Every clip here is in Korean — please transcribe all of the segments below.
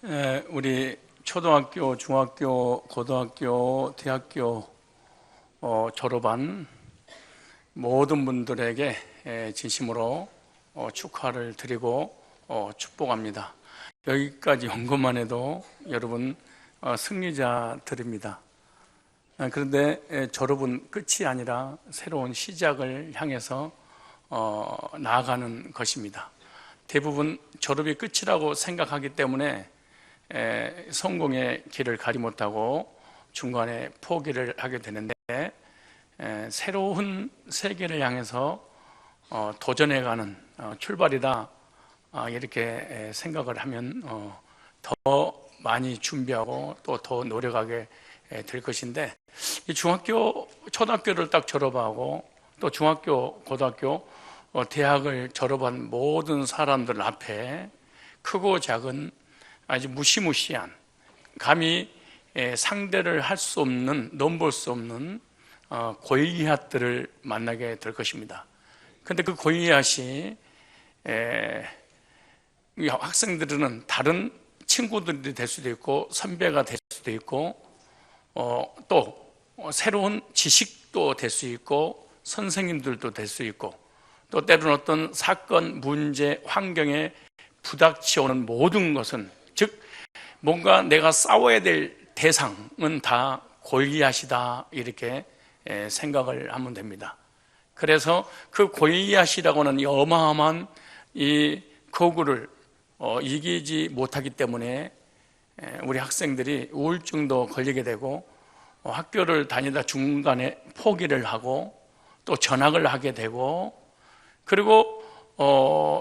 우리 초등학교, 중학교, 고등학교, 대학교 졸업한 모든 분들에게 진심으로 축하를 드리고 축복합니다. 여기까지 온 것만 해도 여러분 승리자들입니다. 그런데 졸업은 끝이 아니라 새로운 시작을 향해서 나아가는 것입니다. 대부분 졸업이 끝이라고 생각하기 때문에 성공의 길을 가지 못하고 중간에 포기를 하게 되는데, 새로운 세계를 향해서 도전해가는 출발이다, 이렇게 생각을 하면 더 많이 준비하고 또 더 노력하게 될 것인데, 이 중학교, 초등학교를 딱 졸업하고 또 중학교, 고등학교, 대학을 졸업한 모든 사람들 앞에 크고 작은 아주 무시무시한, 감히 상대를 할 수 없는, 넘볼 수 없는 골리앗들을 만나게 될 것입니다. 그런데 그 골리앗이 학생들은 다른 친구들이 될 수도 있고 선배가 될 수도 있고 또 새로운 지식도 될 수 있고 선생님들도 될 수 있고, 또 때로는 어떤 사건, 문제, 환경에 부닥쳐오는 모든 것은, 즉 뭔가 내가 싸워야 될 대상은 다 골리앗이다, 이렇게 생각을 하면 됩니다. 그래서 그 골리앗이라고는 이 어마어마한 이 거구를 이기지 못하기 때문에 우리 학생들이 우울증도 걸리게 되고 학교를 다니다 중간에 포기를 하고 또 전학을 하게 되고, 그리고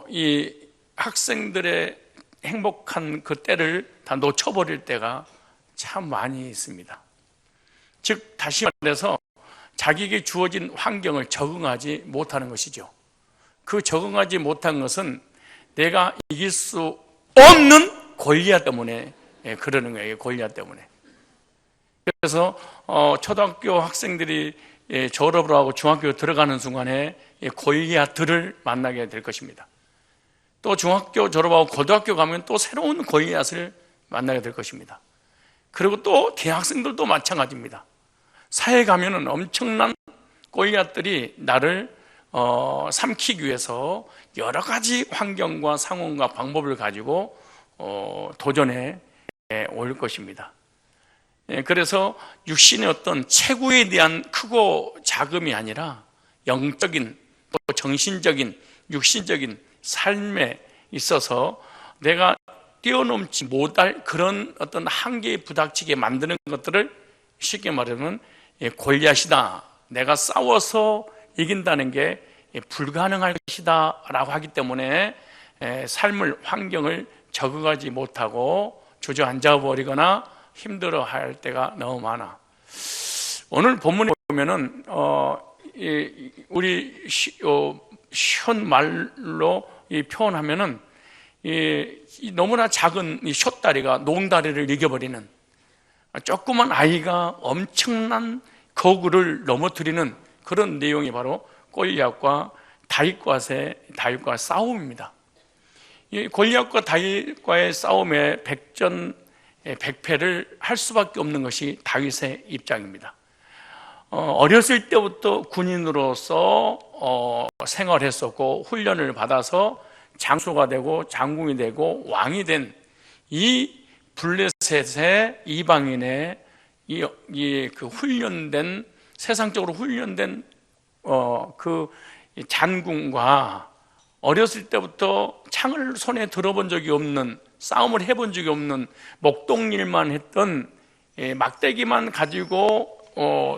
이 학생들의 행복한 그 때를 다 놓쳐버릴 때가 참 많이 있습니다. 즉 다시 말해서 자기에게 주어진 환경을 적응하지 못하는 것이죠. 그 적응하지 못한 것은 내가 이길 수 없는 골리앗 때문에 그러는 거예요. 골리앗 때문에. 그래서 초등학교 학생들이 졸업을 하고 중학교 들어가는 순간에 골리앗들을 만나게 될 것입니다. 또 중학교 졸업하고 고등학교 가면 또 새로운 골리앗을 만나게 될 것입니다. 그리고 또 대학생들도 마찬가지입니다. 사회에 가면은 엄청난 골리앗들이 나를 삼키기 위해서 여러 가지 환경과 상황과 방법을 가지고 도전해 올 것입니다. 그래서 육신의 어떤 체구에 대한 크고 작음이 아니라 영적인, 또 정신적인, 육신적인 삶에 있어서 내가 뛰어넘지 못할 그런 어떤 한계에 부닥치게 만드는 것들을 쉽게 말하면 골리앗이다, 내가 싸워서 이긴다는 게 불가능할 것이다 라고 하기 때문에 삶을, 환경을 적응하지 못하고 주저앉아 버리거나 힘들어할 때가 너무 많아. 오늘 본문에 보면은 우리 쉬운 말로 표현하면은 너무나 작은 이 숏다리가 농다리를 이겨버리는, 조그만 아이가 엄청난 거구를 넘어뜨리는 그런 내용이 바로 골리앗과 다윗과의 싸움입니다. 이 골리앗과 다윗과의 싸움에 백패를 할 수밖에 없는 것이 다윗의 입장입니다. 어렸을 때부터 군인으로서 생활했었고 훈련을 받아서 장수가 되고 장군이 되고 왕이 된 이 블레셋의 이방인의 그 훈련된, 세상적으로 훈련된 그 장군과 어렸을 때부터 창을 손에 들어본 적이 없는, 싸움을 해본 적이 없는, 목동일만 했던, 막대기만 가지고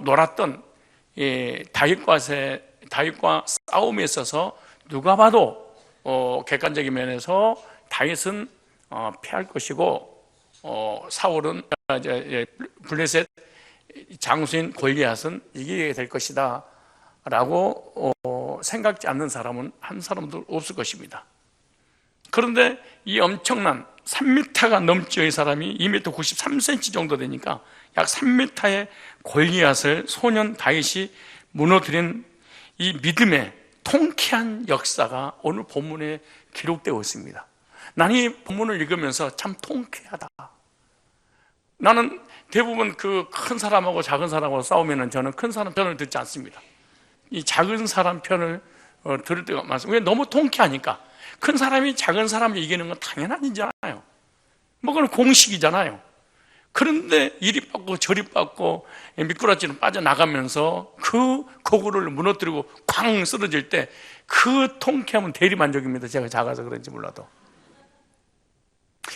놀았던 다윗과 싸움에 있어서 누가 봐도 객관적인 면에서 다윗은 패할 것이고 사울은, 블레셋 장수인 골리앗은 이기게 될 것이다 라고 생각지 않는 사람은 한 사람도 없을 것입니다. 그런데 이 엄청난 3m가 넘죠. 이 사람이 2m 93cm 정도 되니까 약 3m의 골리앗을 소년 다윗이 무너뜨린 이 믿음의 통쾌한 역사가 오늘 본문에 기록되어 있습니다. 나는 이 본문을 읽으면서 참 통쾌하다. 나는 대부분 그 큰 사람하고 작은 사람하고 싸우면 저는 큰 사람 편을 듣지 않습니다. 이 작은 사람 편을 들을 때가 많습니다. 왜? 너무 통쾌하니까. 큰 사람이 작은 사람을 이기는 건 당연한 일이잖아요. 뭐 그건 공식이잖아요. 그런데 이리 빠고 저리 빠고 미꾸라지는 빠져나가면서 그 고구를 무너뜨리고 쾅 쓰러질 때 그 통쾌함은 대리만족입니다. 제가 작아서 그런지 몰라도.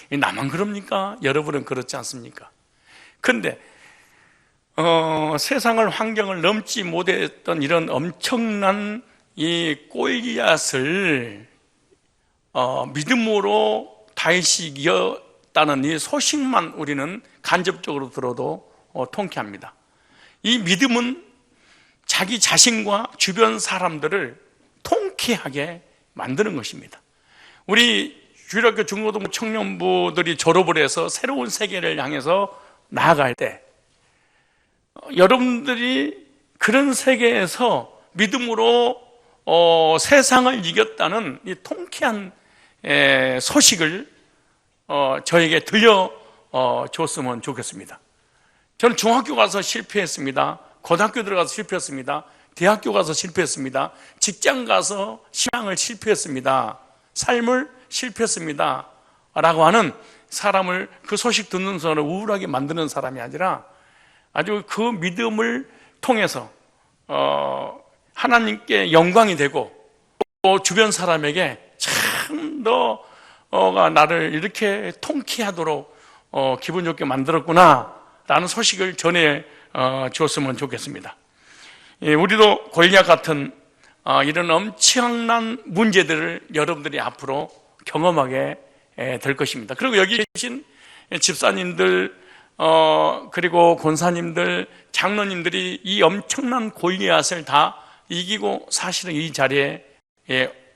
나만 그럽니까? 여러분은 그렇지 않습니까? 그런데 세상을 환경을 넘지 못했던 이런 엄청난 이 골리앗을 믿음으로 다윗이 이겼다는 이 소식만 우리는 간접적으로 들어도 통쾌합니다. 이 믿음은 자기 자신과 주변 사람들을 통쾌하게 만드는 것입니다. 우리 주일학교 중고등부 청년부들이 졸업을 해서 새로운 세계를 향해서 나아갈 때 여러분들이 그런 세계에서 믿음으로 세상을 이겼다는 이 통쾌한 소식을 저에게 들려줬으면 좋겠습니다. 저는 중학교 가서 실패했습니다. 고등학교 들어가서 실패했습니다. 대학교 가서 실패했습니다. 직장 가서 신앙을 실패했습니다. 삶을 실패했습니다 라고 하는 사람을, 그 소식 듣는 사람을 우울하게 만드는 사람이 아니라 아주 그 믿음을 통해서 하나님께 영광이 되고 또 주변 사람에게 참 너가 나를 이렇게 통쾌하도록 기분 좋게 만들었구나 라는 소식을 전해 주었으면 좋겠습니다. 우리도 골리앗 같은 이런 엄청난 문제들을 여러분들이 앞으로 경험하게 될 것입니다. 그리고 여기 계신 집사님들 그리고 권사님들, 장로님들이 이 엄청난 골리앗을 다 이기고 사실은 이 자리에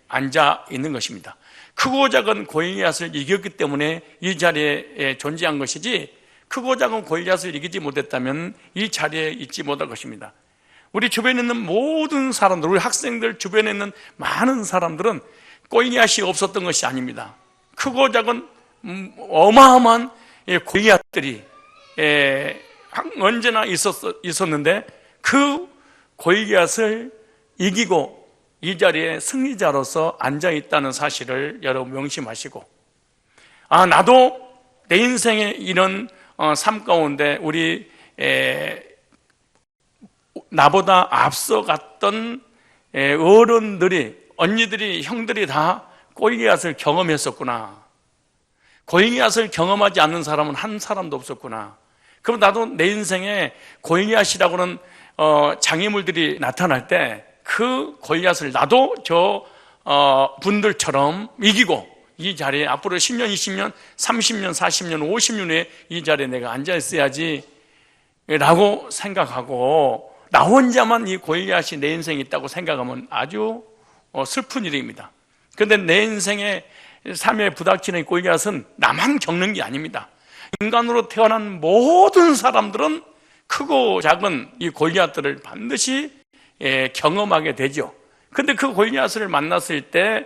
앉아 있는 것입니다. 크고 작은 골리앗을 이겼기 때문에 이 자리에 존재한 것이지, 크고 작은 골리앗을 이기지 못했다면 이 자리에 있지 못할 것입니다. 우리 주변에 있는 모든 사람들, 우리 학생들 주변에 있는 많은 사람들은 골리앗이 없었던 것이 아닙니다. 크고 작은 어마어마한 골리앗들이 언제나 있었는데 그 골리앗을 이기고 이 자리에 승리자로서 앉아있다는 사실을 여러분 명심하시고, 나도 내 인생의 이런 삶 가운데 우리 나보다 앞서갔던 어른들이, 언니들이, 형들이 다 골리앗을 경험했었구나. 골리앗을 경험하지 않는 사람은 한 사람도 없었구나. 그럼 나도 내 인생에 골리앗이라고는 장애물들이 나타날 때 그 골리앗을 나도 저 분들처럼 이기고 이 자리에 앞으로 10년, 20년, 30년, 40년, 50년 후에 이 자리에 내가 앉아 있어야지 라고 생각하고, 나 혼자만 이 골리앗이 내 인생에 있다고 생각하면 아주 슬픈 일입니다. 그런데 내 인생의 삶에 부닥치는 골리앗은 나만 겪는 게 아닙니다. 인간으로 태어난 모든 사람들은 크고 작은 이 골리앗들을 반드시 경험하게 되죠. 그런데 그 골리앗을 만났을 때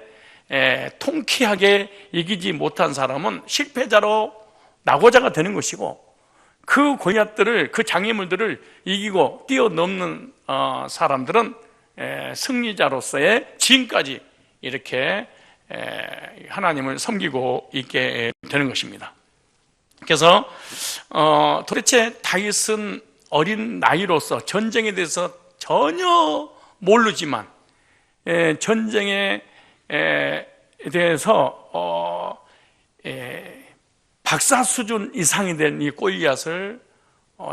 통쾌하게 이기지 못한 사람은 실패자로 낙오자가 되는 것이고, 그 골리앗들을, 그 장애물들을 이기고 뛰어넘는 사람들은 승리자로서의 지금까지 이렇게 하나님을 섬기고 있게 되는 것입니다. 그래서 도대체 다윗은 어린 나이로서 전쟁에 대해서 전혀 모르지만 전쟁에 대해서 박사 수준 이상이 된 이 골리앗을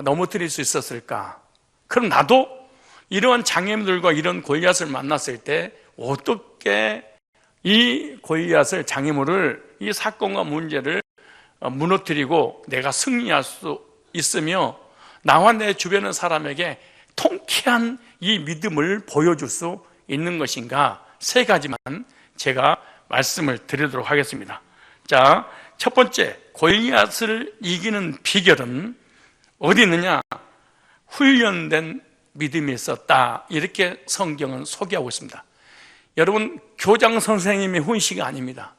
넘어뜨릴 수 있었을까? 그럼 나도 이러한 장애물들과 이런 골리앗을 만났을 때 어떻게 이 골리앗을, 장애물을, 이 사건과 문제를 무너뜨리고 내가 승리할 수 있으며 나와 내 주변의 사람에게 통쾌한 이 믿음을 보여줄 수 있는 것인가? 세 가지만 제가 말씀을 드리도록 하겠습니다. 자, 첫 번째, 골리앗을 이기는 비결은 어디 있느냐? 훈련된 믿음이 있었다. 이렇게 성경은 소개하고 있습니다. 여러분, 교장 선생님의 훈시가 아닙니다.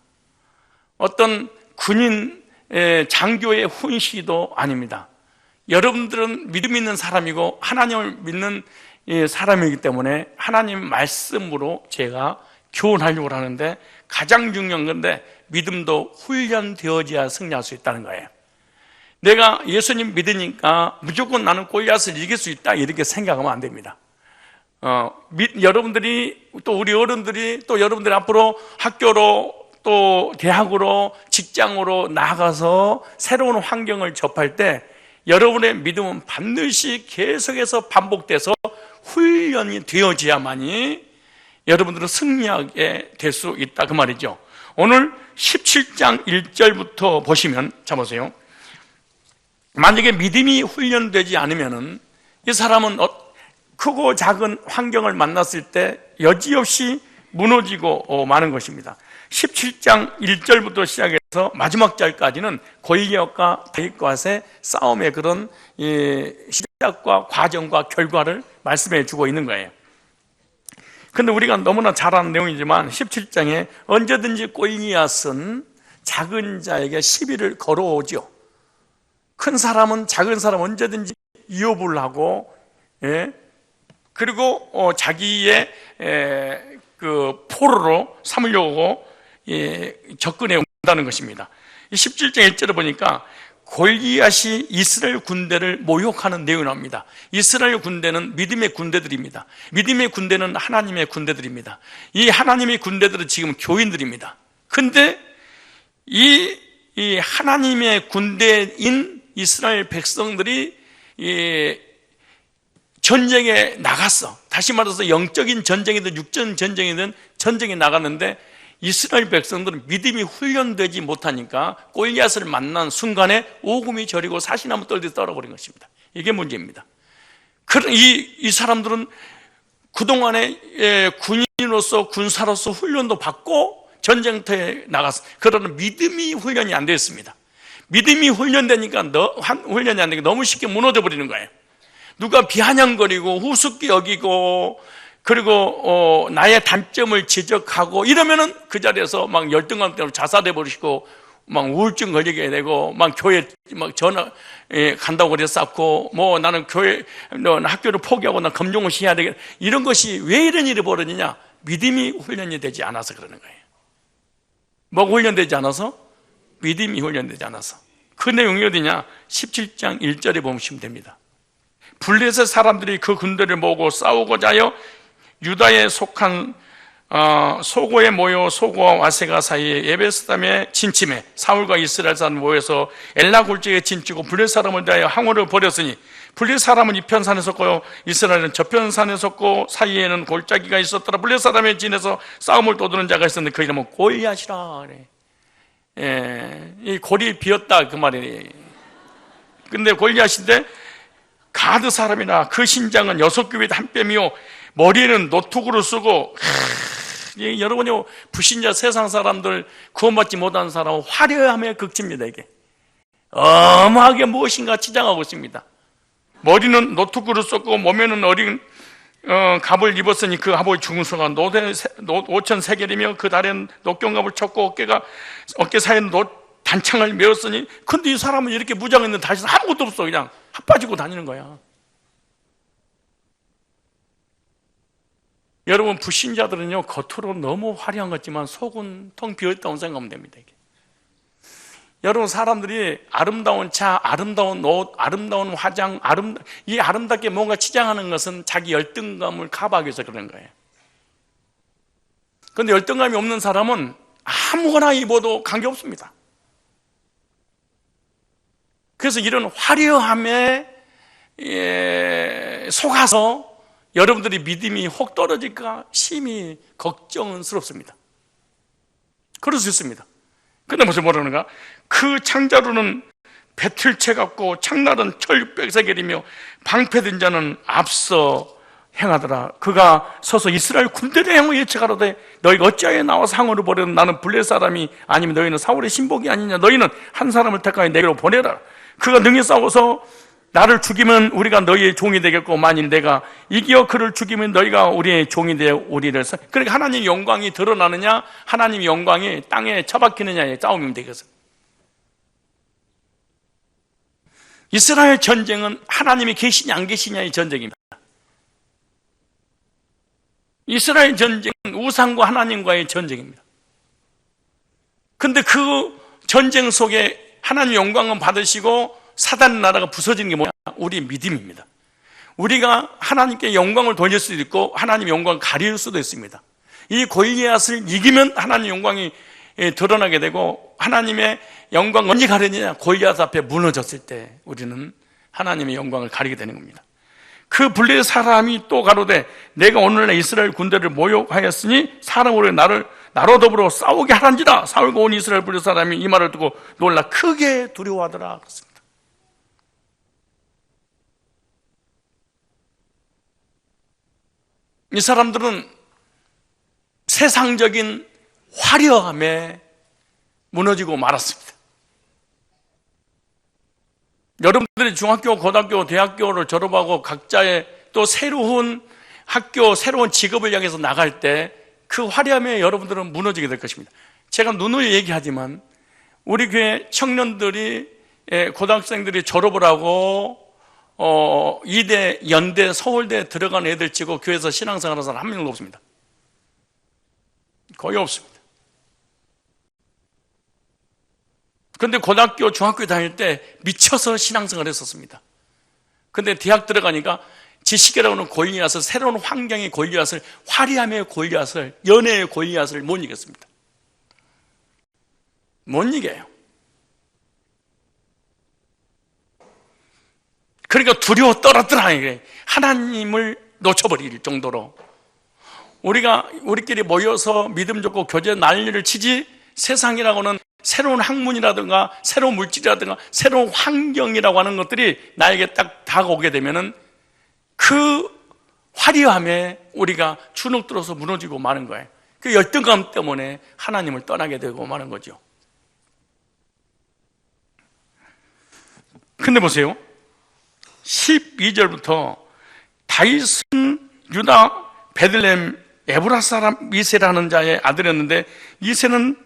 어떤 군인 장교의 훈시도 아닙니다. 여러분들은 믿음 있는 사람이고 하나님을 믿는 사람이기 때문에 하나님 말씀으로 제가 교훈하려고 하는데, 가장 중요한 건데 믿음도 훈련되어져야 승리할 수 있다는 거예요. 내가 예수님 믿으니까 무조건 나는 골리앗을 이길 수 있다 이렇게 생각하면 안 됩니다. 여러분들이 또 우리 어른들이 또 여러분들이 앞으로 학교로 또 대학으로 직장으로 나가서 새로운 환경을 접할 때 여러분의 믿음은 반드시 계속해서 반복돼서 훈련이 되어져야만이 여러분들은 승리하게 될 수 있다 그 말이죠. 오늘 17장 1절부터 보시면, 자 보세요. 만약에 믿음이 훈련되지 않으면은 이 사람은 크고 작은 환경을 만났을 때 여지없이 무너지고 마는 것입니다. 17장 1절부터 시작해서 마지막 절까지는 골리앗과 다윗과의 싸움의 그런 시작과 과정과 결과를 말씀해 주고 있는 거예요. 근데 우리가 너무나 잘 아는 내용이지만 17장에 언제든지 골리앗은 작은 자에게 시비를 걸어오죠. 큰 사람은 작은 사람 언제든지 위협을 하고, 그리고 자기의 그 포로로 삼으려고 접근해 온다는 것입니다. 17장 1절에 보니까 골리앗이 이스라엘 군대를 모욕하는 내용이 나옵니다. 이스라엘 군대는 믿음의 군대들입니다. 믿음의 군대는 하나님의 군대들입니다. 이 하나님의 군대들은 지금 교인들입니다. 근데 이 하나님의 군대인 이스라엘 백성들이 전쟁에 나갔어. 다시 말해서 영적인 전쟁이든 육전 전쟁이든 전쟁에 나갔는데 이스라엘 백성들은 믿음이 훈련되지 못하니까 골리앗을 만난 순간에 오금이 저리고 사시나무 떨듯이 떨어버린 것입니다. 이게 문제입니다. 이 사람들은 그동안에 군인으로서 군사로서 훈련도 받고 전쟁터에 나갔어. 그러나 믿음이 훈련이 안 되었습니다. 믿음이 훈련되니까 훈련이 안 되니까 너무 쉽게 무너져 버리는 거예요. 누가 비아냥거리고 우습게 여기고 그리고 나의 단점을 지적하고 이러면은 그 자리에서 막 열등감 때문에 자살해 버리시고 막 우울증 걸리게 되고 막 교회 막 전화 간다고 그랬었고 뭐 나는 학교를 포기하고 나 검정고시 해야 되겠다 이런 것이 왜 이런 일이 벌어지냐? 믿음이 훈련이 되지 않아서 그러는 거예요. 뭐가 훈련되지 않아서? 믿음이 훈련되지 않아서. 그 내용이 어디냐? 17장 1절에 보시면 됩니다. 블레셋 사람들이 그 군대를 모으고 싸우고자 하여 유다에 속한 소고에 모여 소고와 와세가 사이에 예베스담에 진침해 사울과 이스라엘 사람 모여서 엘라 골짜기에 진치고 블레셋 사람을 대하여 항우를 벌였으니 블레셋 사람은 이편 산에 섰고 이스라엘은 저편 산에 섰고 사이에는 골짜기가 있었더라. 블레셋 사람의 진에서 싸움을 도두는 자가 있었는데 그 이름은 골리앗이라 그래. 이 골이 비었다 그 말이에요. 근데 골리앗인데 가드 사람이나 그 신장은 6규빗 한 뼘이요 머리에는 노트구를 쓰고 여러분이 불신자 세상 사람들 구원받지 못한 사람은 화려함에 극치입니다. 이게 어마하게 무엇인가 치장하고 있습니다. 머리는 노트구를 썼고 몸에는 어린 갑을 입었으니 그 갑의 중수가 5,000세겔이며 그 다리는 녹경갑을 쳤고 어깨 사이에는 단창을 메었으니 근데 이 사람은 이렇게 무장했는데 다시 아무것도 없어. 그냥 핫빠지고 다니는 거야. 여러분 불신자들은요 겉으로 너무 화려한 것 같지만 속은 텅 비어있다고 생각하면 됩니다. 이게. 여러분 사람들이 아름다운 차, 아름다운 옷, 아름다운 화장, 이 아름답게 뭔가 치장하는 것은 자기 열등감을 커버하기 위해서 그런 거예요. 그런데 열등감이 없는 사람은 아무거나 입어도 관계없습니다. 그래서 이런 화려함에 속아서 여러분들이 믿음이 혹 떨어질까 심히 걱정스럽습니다. 그럴 수 있습니다. 근데 무슨 뭐라는가? 그 창자루는 배틀채 같고 창날은 철 600세겔이며 방패든 자는 앞서 행하더라. 그가 서서 이스라엘 군대를 향하여 예측하라되 너희가 어찌하여 나와서 항우를 벌여도 나는 블레셋 사람이 아니면 너희는 사울의 신복이 아니냐. 너희는 한 사람을 택하여 내게로 보내라. 그가 능히 싸워서 나를 죽이면 우리가 너희의 종이 되겠고 만일 내가 이기어 그를 죽이면 너희가 우리의 종이 되어 우리를 그러니까 하나님의 영광이 드러나느냐 하나님의 영광이 땅에 처박히느냐의 싸움이면 되겠어. 이스라엘 전쟁은 하나님이 계시냐 안 계시냐의 전쟁입니다. 이스라엘 전쟁은 우상과 하나님과의 전쟁입니다. 근데 그 전쟁 속에 하나님 영광은 받으시고 사단 나라가 부서지는 게 뭐냐? 우리 믿음입니다. 우리가 하나님께 영광을 돌릴 수도 있고 하나님 영광을 가릴 수도 있습니다. 이 골리앗을 이기면 하나님 영광이 드러나게 되고 하나님의 영광 언제 가리느냐? 골리앗 앞에 무너졌을 때 우리는 하나님의 영광을 가리게 되는 겁니다. 그 블레셋 사람이 또 가로되 내가 오늘날 이스라엘 군대를 모욕하였으니 사람으로 나로 더불어 싸우게 하란지라. 사울과 온 이스라엘 블레셋 사람이 이 말을 듣고 놀라 크게 두려워하더라 그렇습니다. 이 사람들은 세상적인 화려함에 무너지고 말았습니다. 여러분들이 중학교, 고등학교, 대학교를 졸업하고 각자의 또 새로운 학교, 새로운 직업을 향해서 나갈 때 그 화려함에 여러분들은 무너지게 될 것입니다. 제가 누누이 얘기하지만 우리 교회 청년들이 고등학생들이 졸업을 하고 이대, 연대, 서울대 들어간 애들 치고 교회에서 신앙생활하는 사람 한 명도 없습니다. 거의 없습니다. 그런데 고등학교, 중학교 다닐 때 미쳐서 신앙생활을 했었습니다. 그런데 대학 들어가니까 지식이라고는 골리앗을, 새로운 환경의 골리앗을, 화려함의 골리앗을, 연애의 골리앗을 못 이겼습니다. 못 이겨요. 그러니까 두려워 떨었더라. 하나님을 놓쳐버릴 정도로 우리끼리 모여서 믿음 좋고 교제 난리를 치지 세상이라고는 새로운 학문이라든가 새로운 물질이라든가 새로운 환경이라고 하는 것들이 나에게 딱 다가오게 되면은 그 화려함에 우리가 주눅들어서 무너지고 마는 거예요. 그 열등감 때문에 하나님을 떠나게 되고 마는 거죠. 근데 보세요. 12절부터 다윗은 유다 베들레헴 에브라 사람 이세라는 자의 아들이었는데 이세는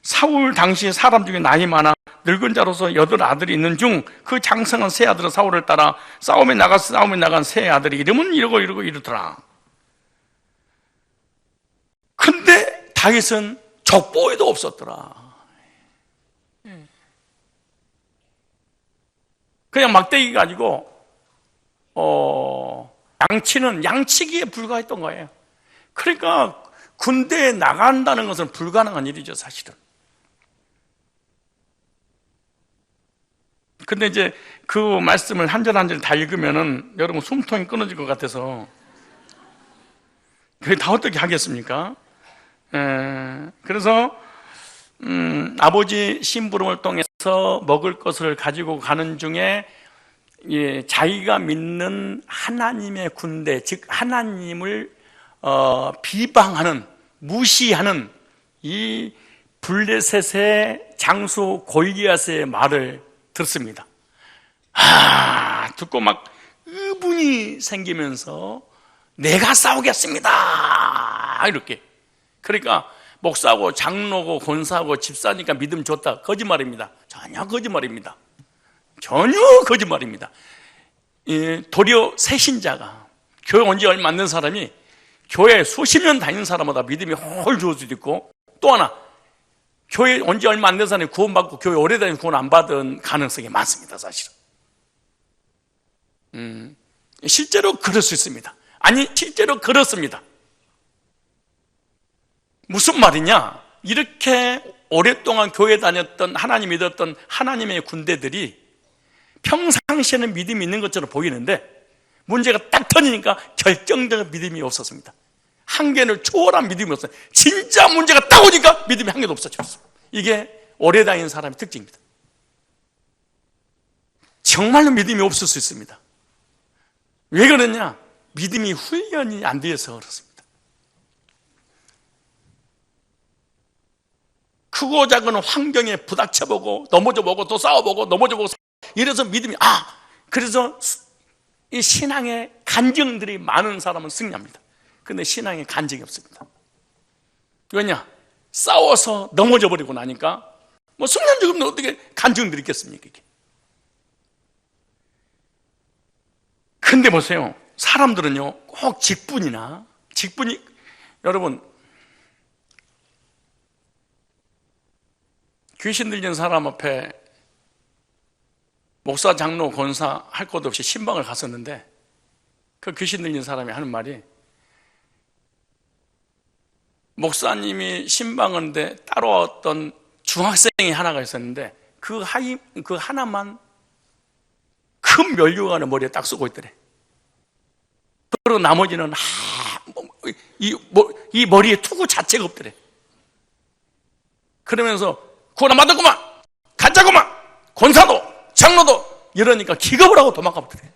사울 당시 사람 중에 나이 많아 늙은 자로서 8아들이 있는 중 그 장성한 세 아들은 사울을 따라 싸움에 나간 세 아들이 이름은 이러고 이러더라. 근데 다윗은 족보에도 없었더라. 그냥 막대기 가지고 양치는 양치기에 불과했던 거예요. 그러니까 군대에 나간다는 것은 불가능한 일이죠, 사실은. 근데 이제 그 말씀을 한 절 한 절 다 읽으면은 여러분 숨통이 끊어질 것 같아서 그게 다 어떻게 하겠습니까? 그래서 아버지 심부름을 통해서 먹을 것을 가지고 가는 중에 자기가 믿는 하나님의 군대, 즉 하나님을 비방하는, 무시하는 이 블레셋의 장수 골리앗의 말을 듣습니다. 듣고 막 의분이 생기면서 내가 싸우겠습니다 이렇게. 그러니까 목사고 장로고 권사고 집사니까 믿음 좋다. 거짓말입니다. 전혀 거짓말입니다. 전혀 거짓말입니다. 도리어 새신자가 교회 온 지 얼마 안 된 사람이 교회 수십 년 다니는 사람마다 믿음이 헐 좋을 수도 있고, 또 하나 교회 온 지 얼마 안 된 사람이 구원받고 교회 오래 다니면서 구원 안 받은 가능성이 많습니다, 사실은. 실제로 그럴 수 있습니다. 아니, 실제로 그렇습니다. 무슨 말이냐? 이렇게 오랫동안 교회 다녔던, 하나님 믿었던 하나님의 군대들이 평상시에는 믿음이 있는 것처럼 보이는데 문제가 딱 터지니까 결정적인 믿음이 없었습니다. 한계를 초월한 믿음이 없어요. 진짜 문제가 딱 오니까 믿음이 한 개도 없어졌어요. 이게 오래 다니는 사람의 특징입니다. 정말로 믿음이 없을 수 있습니다. 왜 그러냐? 믿음이 훈련이 안 되어서 그렇습니다. 크고 작은 환경에 부닥쳐보고 넘어져보고 또 싸워보고 넘어져보고 이래서 믿음이 그래서 이 신앙의 간증들이 많은 사람은 승리합니다. 근데 신앙의 간증이 없습니다. 왜냐? 싸워서 넘어져 버리고 나니까 뭐 승리한 적 없는데 어떻게 간증들이 있겠습니까? 이게. 근데 보세요. 사람들은요, 꼭 직분이, 여러분, 귀신 들린 사람 앞에 목사, 장로, 권사 할 것 없이 신방을 갔었는데, 그 귀신 들린 사람이 하는 말이, 목사님이 신방하는데 따라왔던 중학생이 하나가 있었는데, 그 하나만 큰 면류관을 머리에 딱 쓰고 있더래. 그리고 나머지는 이 머리에 투구 자체가 없더래. 그러면서 구나 맞았구만, 가짜구만, 권사도 장로도, 이러니까 기겁을 하고 도망가 버리더래.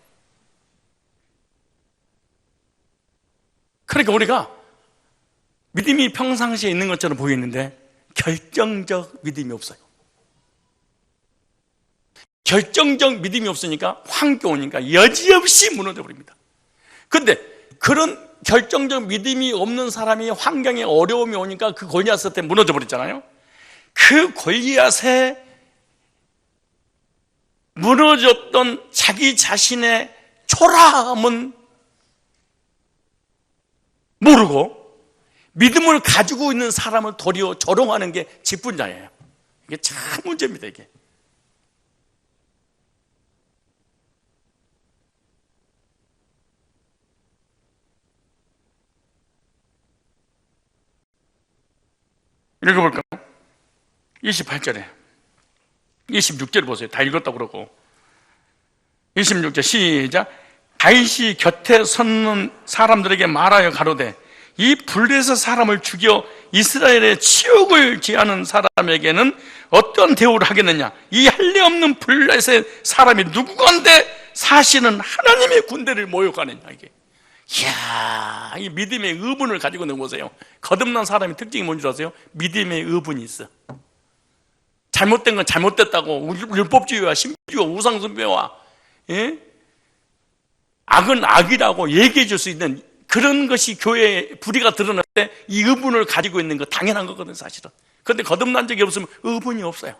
그러니까 우리가 믿음이 평상시에 있는 것처럼 보이는데 결정적 믿음이 없어요. 결정적 믿음이 없으니까 황교오니까 여지없이 무너져 버립니다. 근데 그런 결정적 믿음이 없는 사람이 환경에 어려움이 오니까 그 골리앗한테 무너져 버렸잖아요. 그 골리앗에 무너졌던 자기 자신의 초라함은 모르고 믿음을 가지고 있는 사람을 도리어 조롱하는 게 직분자예요. 이게 참 문제입니다, 이게. 읽어볼까요? 28절에 26절 보세요. 다 읽었다고 그러고 26절 시작. 다윗이 곁에 섰는 사람들에게 말하여 가로되 이 블레셋 사람을 죽여 이스라엘의 치욕을 지하는 사람에게는 어떤 대우를 하겠느냐? 이 할례 없는 블레셋 사람이 누구건데 사실은 하나님의 군대를 모욕하느냐. 이게, 이야, 이 믿음의 의분을 가지고 있는 거 보세요. 거듭난 사람의 특징이 뭔지 아세요? 믿음의 의분이 있어. 잘못된 건 잘못됐다고, 율법주의와 신비주의와 우상숭배와, 예? 악은 악이라고 얘기해 줄 수 있는 그런 것이 교회에 불의가 드러날 때 이 의분을 가지고 있는 거 당연한 거거든, 사실은. 그런데 거듭난 적이 없으면 의분이 없어요.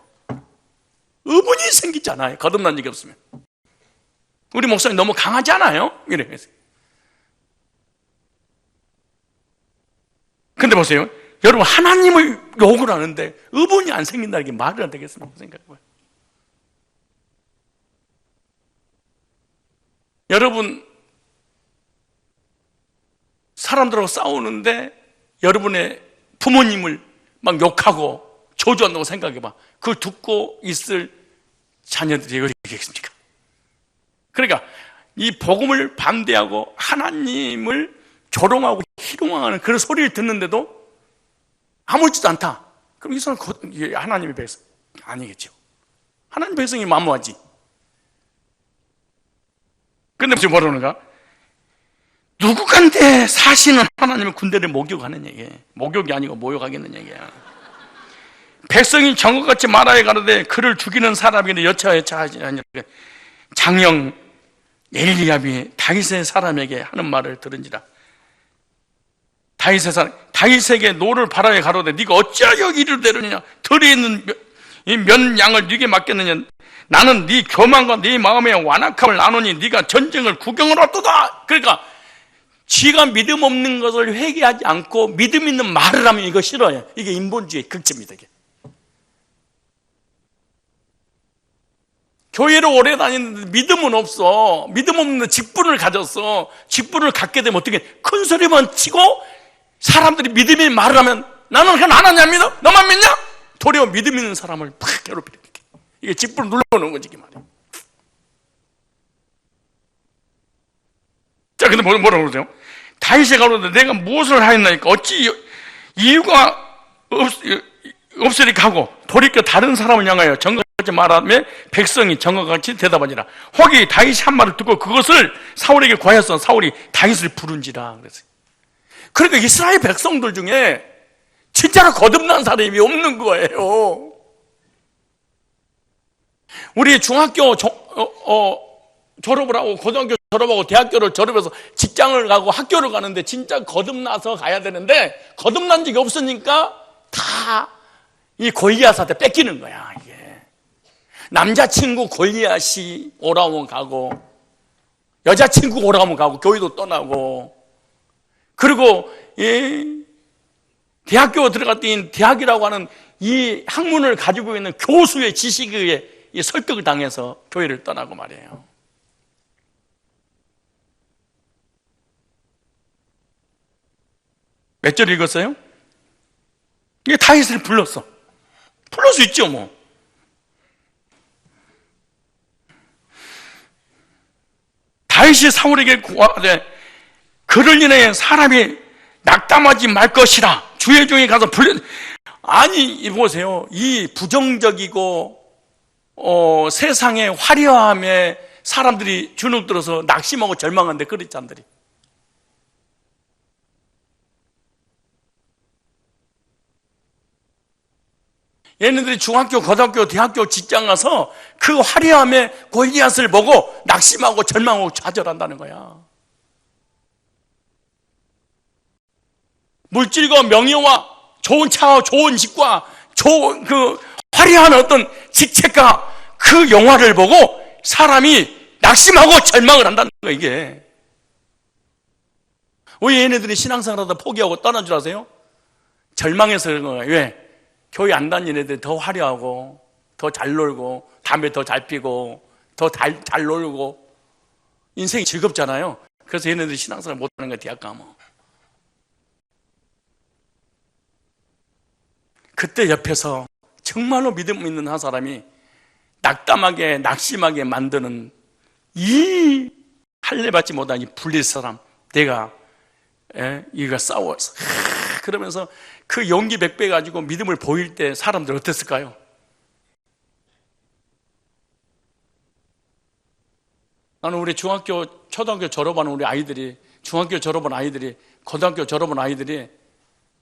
의분이 생기지 않아요, 거듭난 적이 없으면. 우리 목사님 너무 강하지 않아요? 이래서. 근데 보세요. 여러분, 하나님을 욕을 하는데 의분이 안 생긴다는 게 말이 안 되겠습니까? 생각해봐요. 여러분, 사람들하고 싸우는데 여러분의 부모님을 막 욕하고 저주한다고 생각해봐. 그걸 듣고 있을 자녀들이 어떻게 되겠습니까? 그러니까 이 복음을 반대하고 하나님을 조롱하고 희롱하는 그런 소리를 듣는데도 아무렇지도 않다. 그럼 이 사람은 하나님의 백성 아니겠죠. 하나님의 백성이 만무하지. 근데 지금 뭐라는가? 누구간데 사실은 하나님의 군대를 목욕하는 얘기예요. 목욕이 아니고 모욕하겠는 얘기야. 백성이 정것같이 말하여 가로되 그를 죽이는 사람에게 여차하지 아니라 장령 엘리압이 다윗의 사람에게 하는 말을 들은지라. 다윗에게 노를 바라에 가로되 네가 어찌하여 이를 내르느냐? 들에 있는 면 양을 네게 맡겼느냐? 나는 네 교만과 네 마음의 완악함을 아노니 네가 전쟁을 구경을 왔도다. 그러니까 지가 믿음 없는 것을 회개하지 않고 믿음 있는 말을 하면 이거 싫어요. 이게 인본주의 극치입니다. 이게. 교회를 오래 다니는데 믿음은 없어. 믿음 없는데 직분을 가졌어. 직분을 갖게 되면 어떻게 큰 소리만 치고 사람들이 믿음이 말을 하면 나는 그냥 하나님 안 믿어? 너만 믿냐? 도리어 믿음 있는 사람을 팍 괴롭히는 게 이게 직분을 눌러놓은 거지, 이게 말이야. 자, 근데 뭐라고 그러세요? 다윗이 가로되 내가 무엇을 하였나이까? 어찌 이유가 없으리까 하고 돌이켜 다른 사람을 향하여 정거같이 말하며 백성이 정거같이 대답하니라. 혹이 다윗이 한 말을 듣고 그것을 사울에게 고하였어. 사울이 다윗을 부른지라 그랬어요. 그러니까 이스라엘 백성들 중에 진짜로 거듭난 사람이 없는 거예요. 우리 중학교 졸업을 하고 고등학교 졸업하고 대학교를 졸업해서 직장을 가고 학교를 가는데 진짜 거듭나서 가야 되는데 거듭난 적이 없으니까 다 이 골리앗한테 뺏기는 거야. 이게 남자친구 골리앗이 오라면 가고 여자친구 오라면 가고 교회도 떠나고 그리고 이 대학교 들어갔더니 대학이라고 하는 이 학문을 가지고 있는 교수의 지식에 설득을 당해서 교회를 떠나고 말이에요. 몇 절 읽었어요? 이게 다윗을 불렀어. 불러 수 있죠 뭐. 다윗이 사울에게 구하되 그를 인해 사람이 낙담하지 말 것이라 주의 종이 가서 불러. 아니 보세요. 이 부정적이고 세상의 화려함에 사람들이 주눅들어서 낙심하고 절망한데 그리스도인들이 얘네들이 중학교, 고등학교, 대학교, 직장 가서 그 화려함에 골리앗을 보고 낙심하고 절망하고 좌절한다는 거야. 물질과 명예와 좋은 차와 좋은 집과 좋은 그 화려한 어떤 직책과 그 영화를 보고 사람이 낙심하고 절망을 한다는 거야, 이게. 왜 얘네들이 신앙생활 하다 포기하고 떠난 줄 아세요? 절망해서 그런 거예요. 왜? 교회 안 다니는 애들이 더 화려하고 더 잘 놀고 담배 더 잘 피고 더 잘 놀고 인생이 즐겁잖아요. 그래서 얘네들이 신앙생활 못하는 거야, 대학 가면. 그때 옆에서 정말로 믿음 있는 한 사람이 낙담하게 낙심하게 만드는 이 할례받지 못한 이 불릴 사람, 내가 이가 싸워서 그러면서 그 용기 100배 가지고 믿음을 보일 때 사람들 어땠을까요? 나는 우리 중학교, 초등학교 졸업하는 우리 아이들이, 중학교 졸업한 아이들이, 고등학교 졸업한 아이들이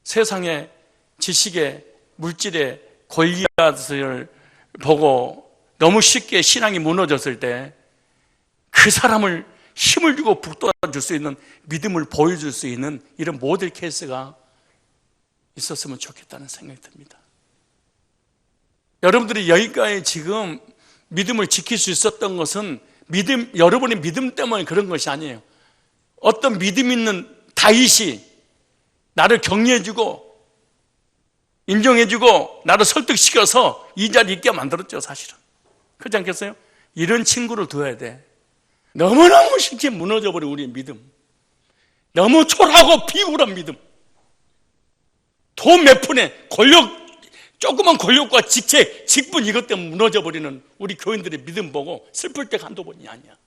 세상에 지식에 물질에 골리앗을 보고 너무 쉽게 신앙이 무너졌을 때 그 사람을 힘을 주고 북돋아줄 수 있는 믿음을 보여줄 수 있는 이런 모델 케이스가 있었으면 좋겠다는 생각이 듭니다. 여러분들이 여기까지 지금 믿음을 지킬 수 있었던 것은 여러분의 믿음 때문에 그런 것이 아니에요. 어떤 믿음 있는 다윗이 나를 격려해주고 인정해주고 나를 설득시켜서 이 자리에 있게 만들었죠, 사실은. 그렇지 않겠어요? 이런 친구를 두어야 돼. 너무너무 쉽게 무너져버린 우리의 믿음, 너무 초라하고 비굴한 믿음, 돈 몇 푼에 조그만 권력과 직책, 직분 이것 때문에 무너져버리는 우리 교인들의 믿음 보고 슬플 때가 한두 번이 아니야.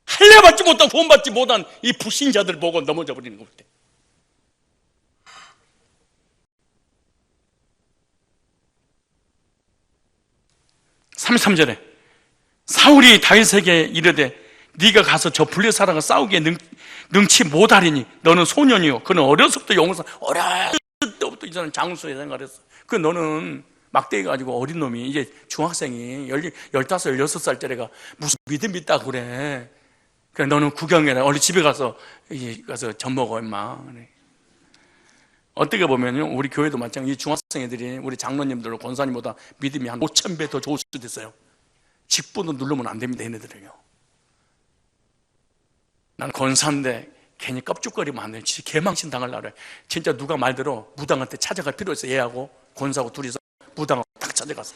할례받지 못하고 구원받지 못한 이 불신자들 보고 넘어져버리는 것 같아. (33절에) 사울이 다윗에게 이르되 네가 가서 저 블레셋 사람과 싸우기에 능치 못하리니 너는 소년이요 그는 어려서부터 용사, 어렸을 때부터 이 사람 장수에 생활했어. 그 너는 막대기 가지고 어린 놈이 이제 중학생이 15, 16살 때래가 무슨 믿음 있다고 그래. 그래 너는 구경해라. 얼른 집에 가서 젖 먹어 임마. 어떻게 보면요, 우리 교회도 마찬가지. 이 중학생 애들이 우리 장로님들, 권사님보다 믿음이 한 5,000배 더 좋을 수도 있어요. 직분도 누르면 안 됩니다, 얘네들은요. 난 권사인데 괜히 껍죽거리면 안 돼. 개망신 당하려고 그래. 진짜 누가 말대로 무당한테 찾아갈 필요 있어. 얘하고 권사하고 둘이서 무당하고 딱 찾아갔어.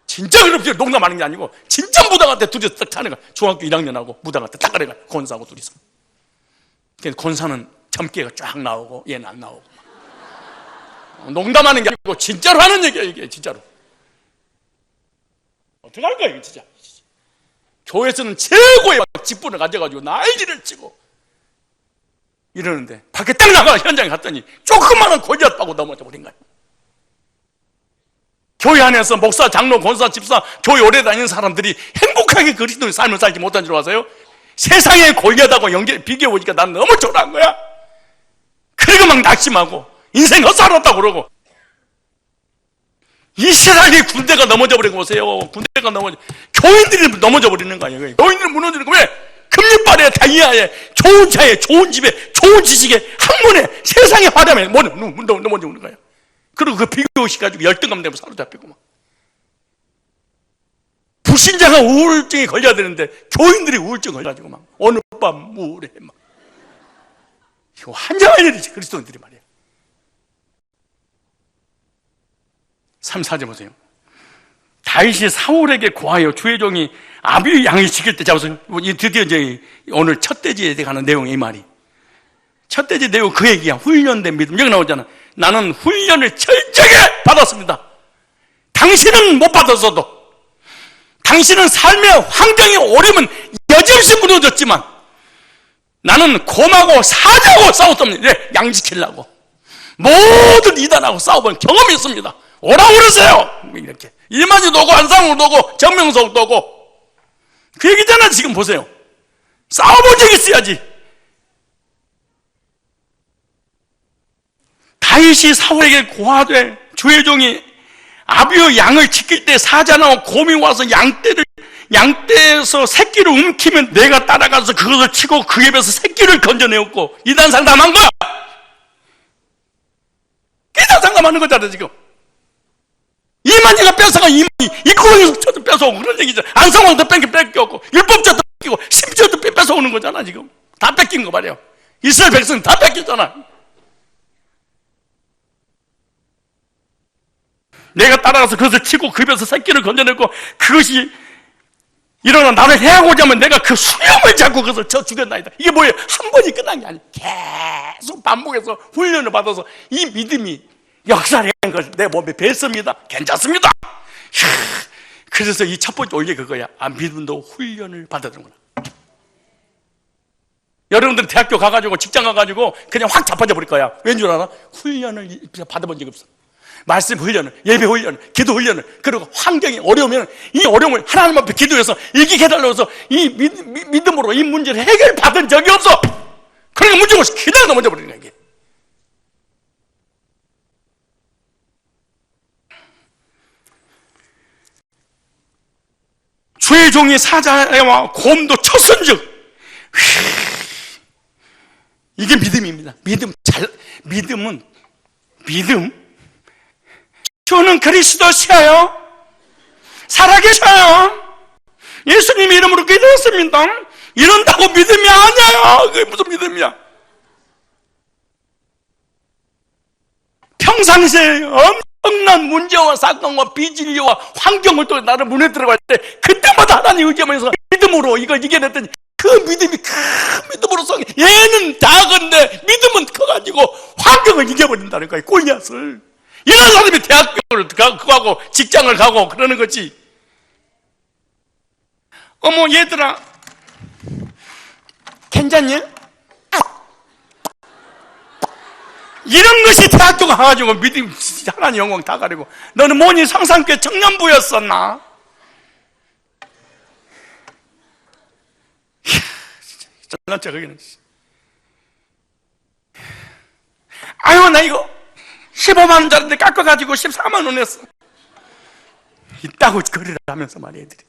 진짜 그렇게 농담하는 게 아니고 진짜 무당한테 둘이서 딱 찾아가. 중학교 1학년하고 무당한테 딱 가려가. 권사하고 둘이서. 권사는 점괘가 쫙 나오고 얘는 안 나오고. 농담하는 게 아니고 진짜로 하는 얘기야, 이게 진짜로. 어떡할 거야 이게 진짜. 교회에서는 최고의 직분을 가져가지고 난리를 치고 이러는데 밖에 딱 나가 현장에 갔더니 조그마한 골리앗 빠고 넘어져 버린 거야. 교회 안에서 목사, 장로, 권사, 집사, 교회 오래 다니는 사람들이 행복하게 그리스도의 삶을 살지 못한 줄 아세요? 세상에 골리앗하고 비교해 보니까 난 너무 초라한 거야. 그리고 막 낙심하고 인생 헛살았다고 그러고 이스라엘이 군대가 넘어져 버린 거 보세요. 군대가 교인들이 넘어져 버리는 거 아니에요. 교인들이 무너지는 거 왜? 금리빨에 다이아에 좋은 차에 좋은 집에 좋은 지식에 학문에 세상에 화려하면 넘어져 오는 거예요. 그리고 그 비교식 가지고 열등감 되면 사로잡히고 막. 불신자가 우울증이 걸려야 되는데 교인들이 우울증 걸려가지고 막 어느 밤 우울해 막. 이거 환장한 일이지 그리스도인들이 말이야. 3, 4절 보세요. 다윗이 사울에게 고하여 주의 종이 아비의 양을 지킬 때 잡아서 드디어 이제 오늘 첫 돼지에 가는 내용이 이 말이. 첫 돼지 내용 그 얘기야. 훈련된 믿음. 여기 나오잖아. 나는 훈련을 철저하게 받았습니다. 당신은 못 받았어도 당신은 삶의 환경이 오려면 여지없이 무너졌지만 나는 곰하고 사자하고 싸웠습니다. 네, 양 지키려고. 모든 이단하고 싸워본 경험이 있습니다. 오라고 그러세요. 이렇게 이만희도 오고 안상우도 오고 정명석도 오고 그 얘기잖아. 지금 보세요. 싸워본 적이 있어야지. 다윗이 사울에게 고하되 주의 종이 아비의 양을 지킬 때 사자나 곰이 와서 양떼에서 새끼를 움키면 내가 따라가서 그것을 치고 그 입에서 새끼를 건져내었고 이단 상담한 거야. 이단 상담하는 거잖아 지금. 이만희가 뺏어가 이구렁에서 저도 뺏어오고 그런 얘기죠. 안성왕도 뺏겼고 율법자도 뺏기고 심지어도 뺏어오는 거잖아 지금. 다 뺏긴 거 말이에요. 이스라엘 백성 다 뺏겼잖아. 내가 따라가서 그것을 치고 그 입에서 새끼를 건져내고 그것이 일어나 나를 해하고자 하면 내가 그 수염을 잡고 그것을 쳐 죽였나이다. 이게 뭐예요? 한 번이 끝난 게 아니에요. 계속 반복해서 훈련을 받아서 이 믿음이 역사를 한 것을 내 몸에 뱄습니다. 괜찮습니다. 그래서 이 첫 번째 원리 그거야. 믿음도 훈련을 받아야 되는구나. 여러분들 대학교 가가지고 직장 가가지고 그냥 확 자빠져 버릴 거야. 왠 줄 알아? 훈련을 받아본 적이 없어. 말씀 훈련을, 예배 훈련을, 기도 훈련을, 그리고 환경이 어려우면 이 어려움을 하나님 앞에 기도해서 이기게 해달라고 해서 이 믿음으로 이 문제를 해결받은 적이 없어. 그러니까 문제가 그냥 넘어져 버리는 거야, 이게. 주의 종이 사자와 곰도 쳤은즉 이게 믿음입니다. 믿음. 주는 그리스도시여요. 살아계셔요. 예수님 이름으로 기도했습니다. 이런다고 믿음이 아니에요. 그게 무슨 믿음이야? 평상시에 엄청난 문제와 사건과 비진리와 환경을 또 나를 문에 들어갈 때 그때마다 하나님 의지하면서 믿음으로 이걸 이겨냈더니 그 믿음이 큰 믿음으로서 얘는 작은데 믿음은 커가지고 환경을 이겨버린다는 거예요. 골리앗을. 이런 사람이 대학교를 가고 직장을 가고 그러는 거지. 어머 얘들아 괜찮니? 이런 것이 대학교 가가지고 믿음 하나님 영광 다 가리고 너는 뭐니 성산교회 청년부였었나? 잘났죠 거기는. 아유 나 이거 15만 원짜리인데 깎아가지고 14만 원 했어. 있다고 거리를 하면서 말이야 애들이.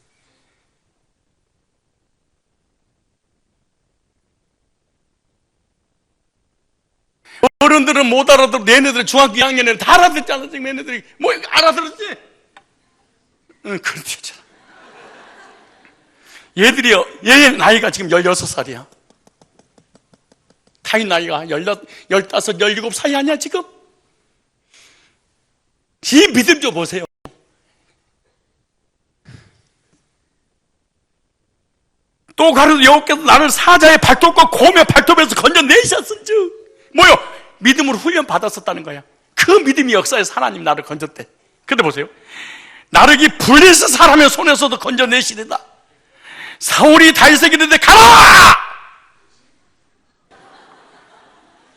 어른들은 못 알아들어. 얘네들 중학교 2학년에는 다 알아듣잖아. 지금 얘네들이 뭐 알아들었지? 응 그렇지. 얘들이요 얘 나이가 지금 16살이야 타인 나이가 15, 17 사이 아니야 지금? 이 믿음 좀 보세요. 또 가로도 여호께서 나를 사자의 발톱과 곰의 발톱에서 건져내셨은즉 뭐요? 믿음으로 훈련 받았었다는 거야. 그 믿음이 역사에서 하나님 나를 건졌대. 근데 보세요. 나를 이 블레셋 사람의 손에서도 건져내시리다. 사울이 다윗에게 이르되 가라!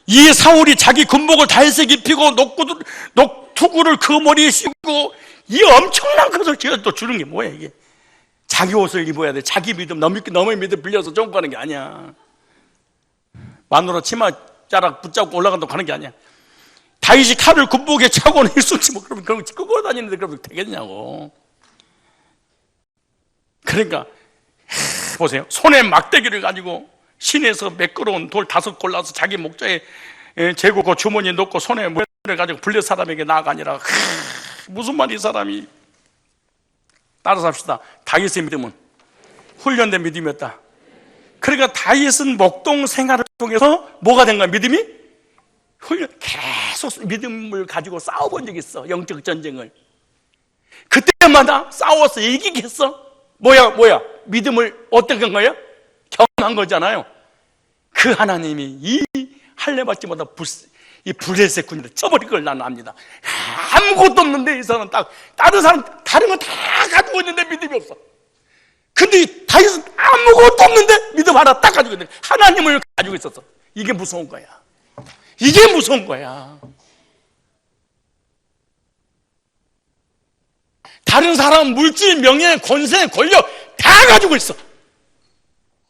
이 사울이 자기 군복을 다윗에게 입히고 녹투구를 그 머리에 씌우고 이 엄청난 것을 또 주는 게 뭐야 이게. 자기 옷을 입어야 돼. 자기 믿음, 남의 믿음 빌려서 좋은 거 하는 게 아니야. 마누라 치마 자락 붙잡고 올라간다고 하는 게 아니야. 다윗이 칼을 군복에 차고는 일수치 뭐 그러면 그런 거 끄고 다니는데 그러면 되겠냐고. 그러니까 보세요. 손에 막대기를 가지고 시내에서 매끄러운 돌 5 골라서 자기 목자에 재고 그 주머니에 넣고 손에 물을 가지고 블레 사람에게 나아가니라. 무슨 말이 이 사람이. 따라서 합시다. 다윗의 믿음은 훈련된 믿음이었다. 그러니까 다윗은 목동 생활을 통해서 뭐가 된 거야? 믿음이 계속 믿음을 가지고 싸워본 적이 있어. 영적 전쟁을. 그때마다 싸워서 이기겠어? 뭐야? 믿음을 어떻게 한 거예요? 경험한 거잖아요. 그 하나님이 이 할례받지마다 이 블레셋 군대를 쳐버릴 걸 나는 압니다. 아무것도 없는데 이 사람은 딱 다른 사람 다른 거 다 가지고 있는데 믿음이 없어. 근데 다윗은 아무것도 없는데 믿음 하나 딱 가지고 있는데 하나님을 가지고 있었어. 이게 무서운 거야. 이게 무서운 거야. 다른 사람은 물질, 명예, 권세, 권력 다 가지고 있어.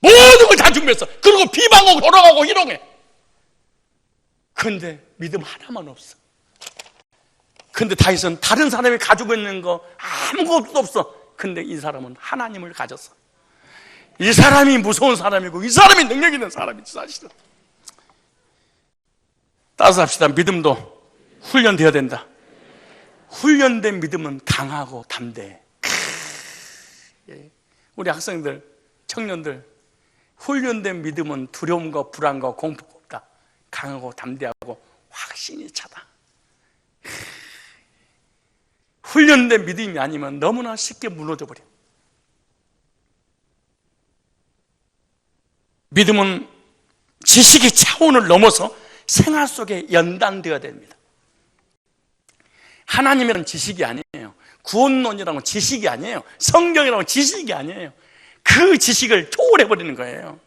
모든 걸 다 준비했어. 그리고 비방하고 돌아가고 희롱해. 근데 믿음 하나만 없어. 근데 다윗은 다른 사람이 가지고 있는 거 아무것도 없어. 근데 이 사람은 하나님을 가졌어. 이 사람이 무서운 사람이고 이 사람이 능력 있는 사람이지 사실은. 따라서 합시다. 믿음도 훈련되어야 된다. 훈련된 믿음은 강하고 담대해. 우리 학생들, 청년들, 훈련된 믿음은 두려움과 불안과 공포가 없다. 강하고 담대하고 확신이 차다. 훈련된 믿음이 아니면 너무나 쉽게 무너져 버려. 믿음은 지식의 차원을 넘어서 생활 속에 연단되어야 됩니다. 하나님이란 지식이 아니에요. 구원론이라는 지식이 아니에요. 성경이라는 지식이 아니에요. 그 지식을 초월해버리는 거예요.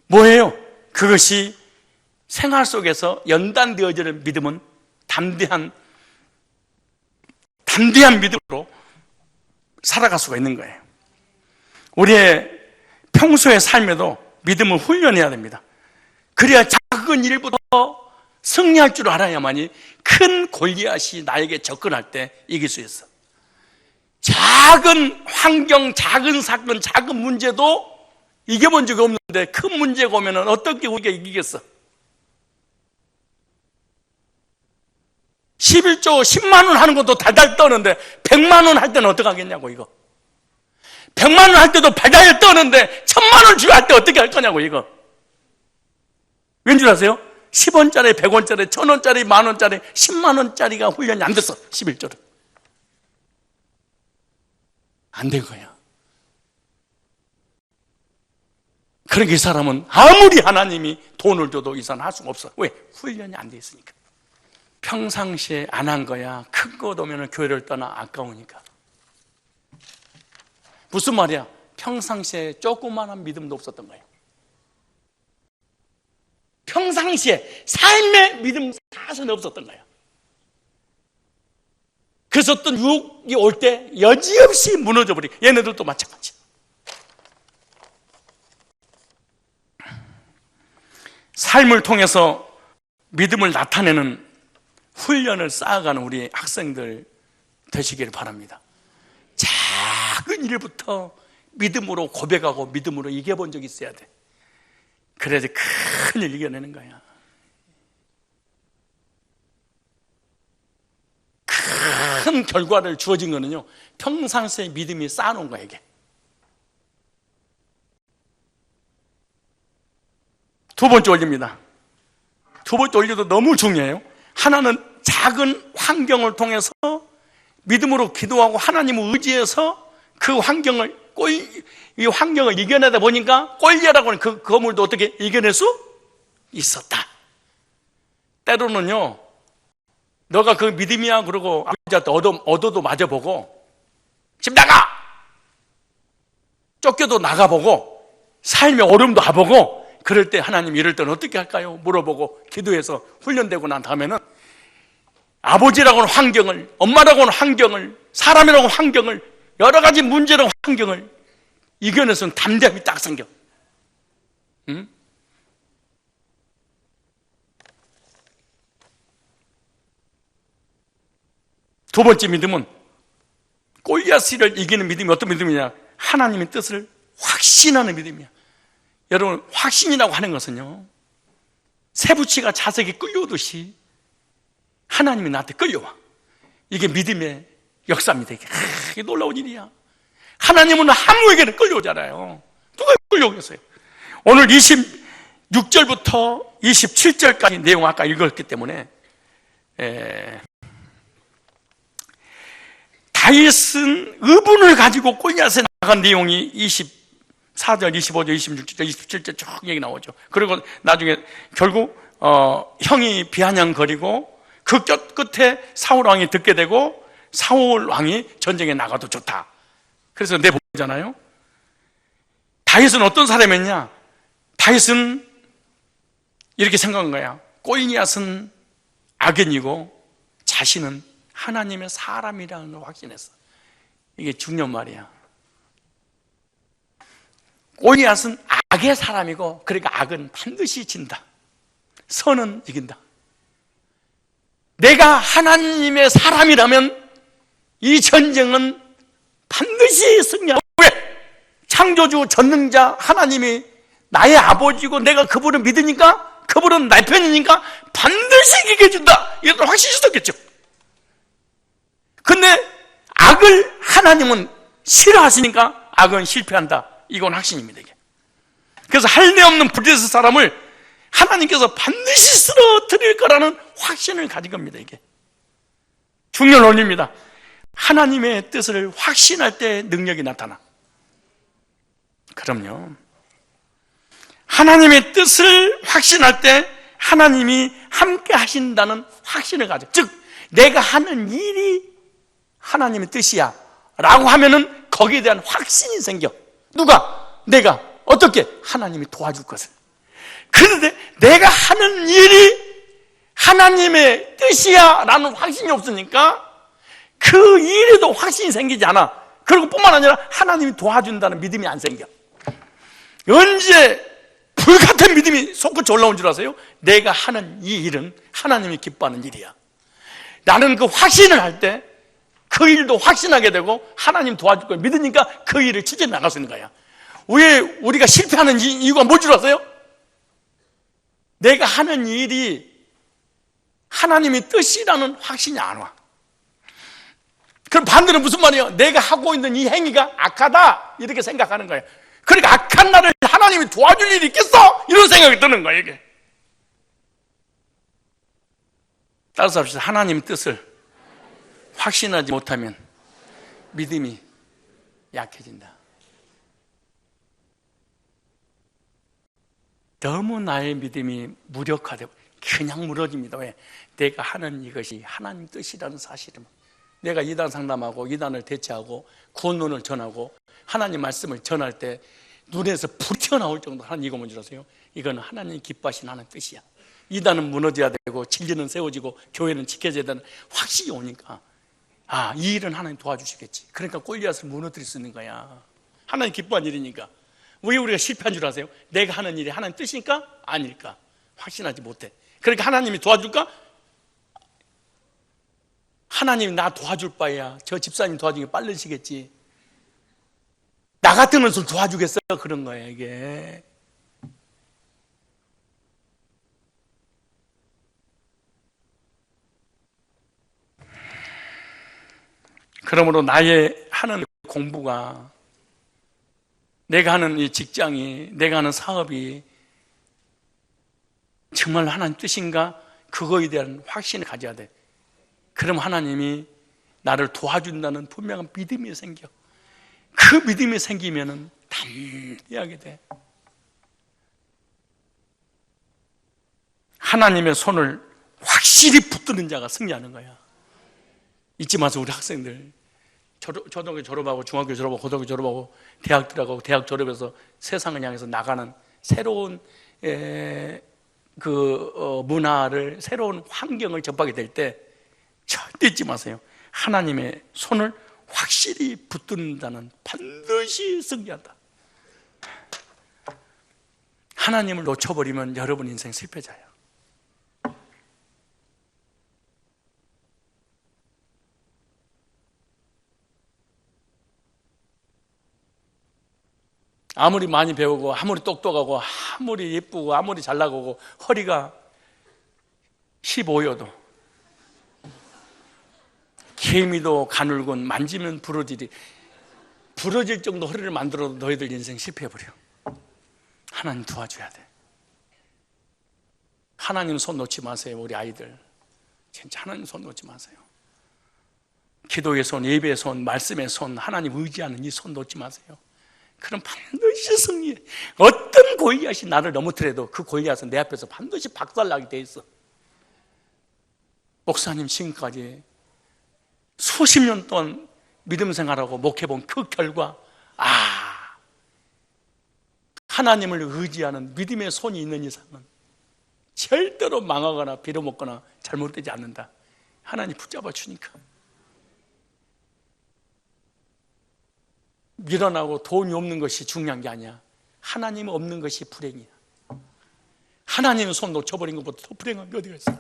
뭐예요? 그것이 생활 속에서 연단되어지는 믿음은 담대한 믿음으로 살아갈 수가 있는 거예요. 우리의 평소의 삶에도 믿음을 훈련해야 됩니다. 그래야 작은 일부터 승리할 줄 알아야만이 큰 골리앗이 나에게 접근할 때 이길 수 있어. 작은 환경, 작은 사건, 작은 문제도 이겨본 적이 없는데 큰 문제가 오면 어떻게 우리가 이기겠어? 11조 10만 원 하는 것도 달달 떠는데 100만 원 할 때는 어떻게 하겠냐고 이거. 100만 원 할 때도 달달 떠는데 1000만 원 주고 할 때 어떻게 할 거냐고 이거. 왠줄 아세요? 10원짜리, 100원짜리, 1000원짜리, 만원짜리, 10만원짜리가 훈련이 안 됐어. 11조를. 안 된 거야. 그러니까 이 사람은 아무리 하나님이 돈을 줘도 이 사람은 할 수가 없어. 왜? 훈련이 안 돼 있으니까. 평상시에 안 한 거야. 큰 거 오면 교회를 떠나 아까우니까. 무슨 말이야? 평상시에 조그마한 믿음도 없었던 거예요. 평상시에 삶의 믿음 사선이 없었던 거예요. 그래서 어떤 유혹이 올 때 여지없이 무너져 버리고 얘네들도 마찬가지. 삶을 통해서 믿음을 나타내는 훈련을 쌓아가는 우리 학생들 되시기를 바랍니다. 작은 일부터 믿음으로 고백하고 믿음으로 이겨본 적이 있어야 돼. 그래야지 큰 일 이겨내는 거야. 큰 결과를 주어진 거는요, 평상시에 믿음이 쌓아놓은 거야, 이게. 두 번째 원리입니다. 두 번째 원리도 너무 중요해요. 하나는 작은 환경을 통해서 믿음으로 기도하고 하나님을 의지해서 그 환경을 이 환경을 이겨내다 보니까 꼴려라고 하는 그 거물도 어떻게 이겨낼 수 있었다. 때로는요, 너가 그 믿음이야 그러고 아버지한테 얻어도 맞아보고 집 나가! 쫓겨도 나가보고 삶의 어려움도 와보고 그럴 때 하나님 이럴 때는 어떻게 할까요? 물어보고 기도해서 훈련되고 난 다음에는 아버지라고 하는 환경을, 엄마라고 하는 환경을, 사람이라고 하는 환경을, 여러 가지 문제라고 하는 환경을 이겨내서는 담대함이 딱 생겨. 응? 두 번째 믿음은 골리앗을 이기는 믿음이 어떤 믿음이냐? 하나님의 뜻을 확신하는 믿음이야. 여러분, 확신이라고 하는 것은요, 새부치가 자석에 끌려오듯이 하나님이 나한테 끌려와. 이게 믿음의 역사입니다. 이게 놀라운 일이야. 하나님은 아무에게나 끌려오잖아요. 누가 끌려오겠어요? 오늘 26절부터 27절까지 내용 아까 읽었기 때문에 다윗은 의분을 가지고 골리앗에 나간 내용이 24절, 25절, 26절, 27절 쭉 얘기 나오죠. 그리고 나중에 결국 형이 비아냥거리고 그 끝에 사울 왕이 듣게 되고 사울 왕이 전쟁에 나가도 좋다. 그래서 내보잖아요. 다윗은 어떤 사람이었냐? 다윗은 이렇게 생각한 거야. 골리앗은 악인이고 자신은 하나님의 사람이라는 걸 확신했어. 이게 중요한 말이야. 골리앗은 악의 사람이고, 그러니까 악은 반드시 진다. 선은 이긴다. 내가 하나님의 사람이라면 이 전쟁은 반드시 승리한다. 왜? 창조주 전능자 하나님이 나의 아버지고 내가 그분을 믿으니까, 그분은 나의 편이니까 반드시 이기게 해준다. 이런 확신이 있었겠죠. 근데 악을 하나님은 싫어하시니까 악은 실패한다. 이건 확신입니다, 이게. 그래서 할례 없는 블레셋 사람을 하나님께서 반드시 쓰러뜨릴 거라는 확신을 가진 겁니다, 이게. 중요한 원리입니다. 하나님의 뜻을 확신할 때 능력이 나타나. 그럼요. 하나님의 뜻을 확신할 때 하나님이 함께 하신다는 확신을 가져. 즉, 내가 하는 일이 하나님의 뜻이야 라고 하면은 거기에 대한 확신이 생겨. 누가? 내가. 어떻게? 하나님이 도와줄 것을. 그런데 내가 하는 일이 하나님의 뜻이야 라는 확신이 없으니까 그 일에도 확신이 생기지 않아. 그리고 뿐만 아니라 하나님이 도와준다는 믿음이 안 생겨. 언제 불같은 믿음이 솟구쳐 올라온 줄 아세요? 내가 하는 이 일은 하나님이 기뻐하는 일이야. 나는 그 확신을 할 때 그 일도 확신하게 되고 하나님 도와줄 걸 믿으니까 그 일을 치져 나갈 수 있는 거야. 왜 우리가 실패하는 이유가 뭔 줄 아세요? 내가 하는 일이 하나님의 뜻이라는 확신이 안 와. 그럼 반대로 무슨 말이에요? 내가 하고 있는 이 행위가 악하다 이렇게 생각하는 거예요. 그러니까 악한 나를 하나님이 도와줄 일이 있겠어? 이런 생각이 드는 거예요, 이게. 따라서 합시다. 하나님 뜻을 확신하지 못하면 믿음이 약해진다. 너무 나의 믿음이 무력화되고 그냥 무너집니다. 왜? 내가 하는 이것이 하나님 뜻이라는 사실을. 내가 이단 상담하고 이단을 대체하고 구원론을 전하고 하나님 말씀을 전할 때 눈에서 불이 튀어나올 정도로 하나님 이거 뭔지 아세요? 이건 하나님 기뻐하시는 하나님 뜻이야. 이단은 무너져야 되고 진리는 세워지고 교회는 지켜져야 되는 확신이 오니까 이 일은 하나님 도와주시겠지. 그러니까 골리앗을 무너뜨릴 수 있는 거야. 하나님 기뻐한 일이니까. 왜 우리가 실패한 줄 아세요? 내가 하는 일이 하나님 뜻일까? 아닐까? 확신하지 못해. 그러니까 하나님이 도와줄까? 하나님이 나 도와줄 바에야 저 집사님 도와주는 게 빠르시겠지. 나 같은 것을 도와주겠어요? 그런 거예요, 이게. 그러므로 나의 하는 공부가, 내가 하는 이 직장이, 내가 하는 사업이 정말 하나님 뜻인가? 그거에 대한 확신을 가져야 돼. 그럼 하나님이 나를 도와준다는 분명한 믿음이 생겨. 그 믿음이 생기면은 담대하게 돼. 하나님의 손을 확실히 붙드는 자가 승리하는 거야. 잊지 마세요, 우리 학생들. 초등학교 졸업하고 중학교 졸업하고 고등학교 졸업하고 대학 들어가고 대학 졸업해서 세상을 향해서 나가는 새로운 문화를, 새로운 환경을 접하게 될 때 절대 잊지 마세요. 하나님의 손을 확실히 붙든다는 반드시 승리한다. 하나님을 놓쳐버리면 여러분 인생 실패자예요. 아무리 많이 배우고 아무리 똑똑하고 아무리 예쁘고 아무리 잘 나가고 허리가 15여도 개미도 가늘군 만지면 부러질 정도 허리를 만들어도 너희들 인생 실패해버려. 하나님 도와줘야 돼. 하나님 손 놓지 마세요. 우리 아이들 진짜 하나님 손 놓지 마세요. 기도의 손, 예배의 손, 말씀의 손, 하나님 의지하는 이 손 놓지 마세요. 그럼 반드시 승리해. 어떤 골리앗이 나를 넘어뜨려도 그 골리앗은 내 앞에서 반드시 박살나게 돼 있어. 목사님 지금까지 수십 년 동안 믿음 생활하고 목회본 그 결과 하나님을 의지하는 믿음의 손이 있는 이상은 절대로 망하거나 빌어먹거나 잘못되지 않는다. 하나님 붙잡아 주니까. 밀어나고 돈이 없는 것이 중요한 게 아니야. 하나님 없는 것이 불행이야. 하나님 손 놓쳐버린 것보다 더 불행한 게 어디가 있어.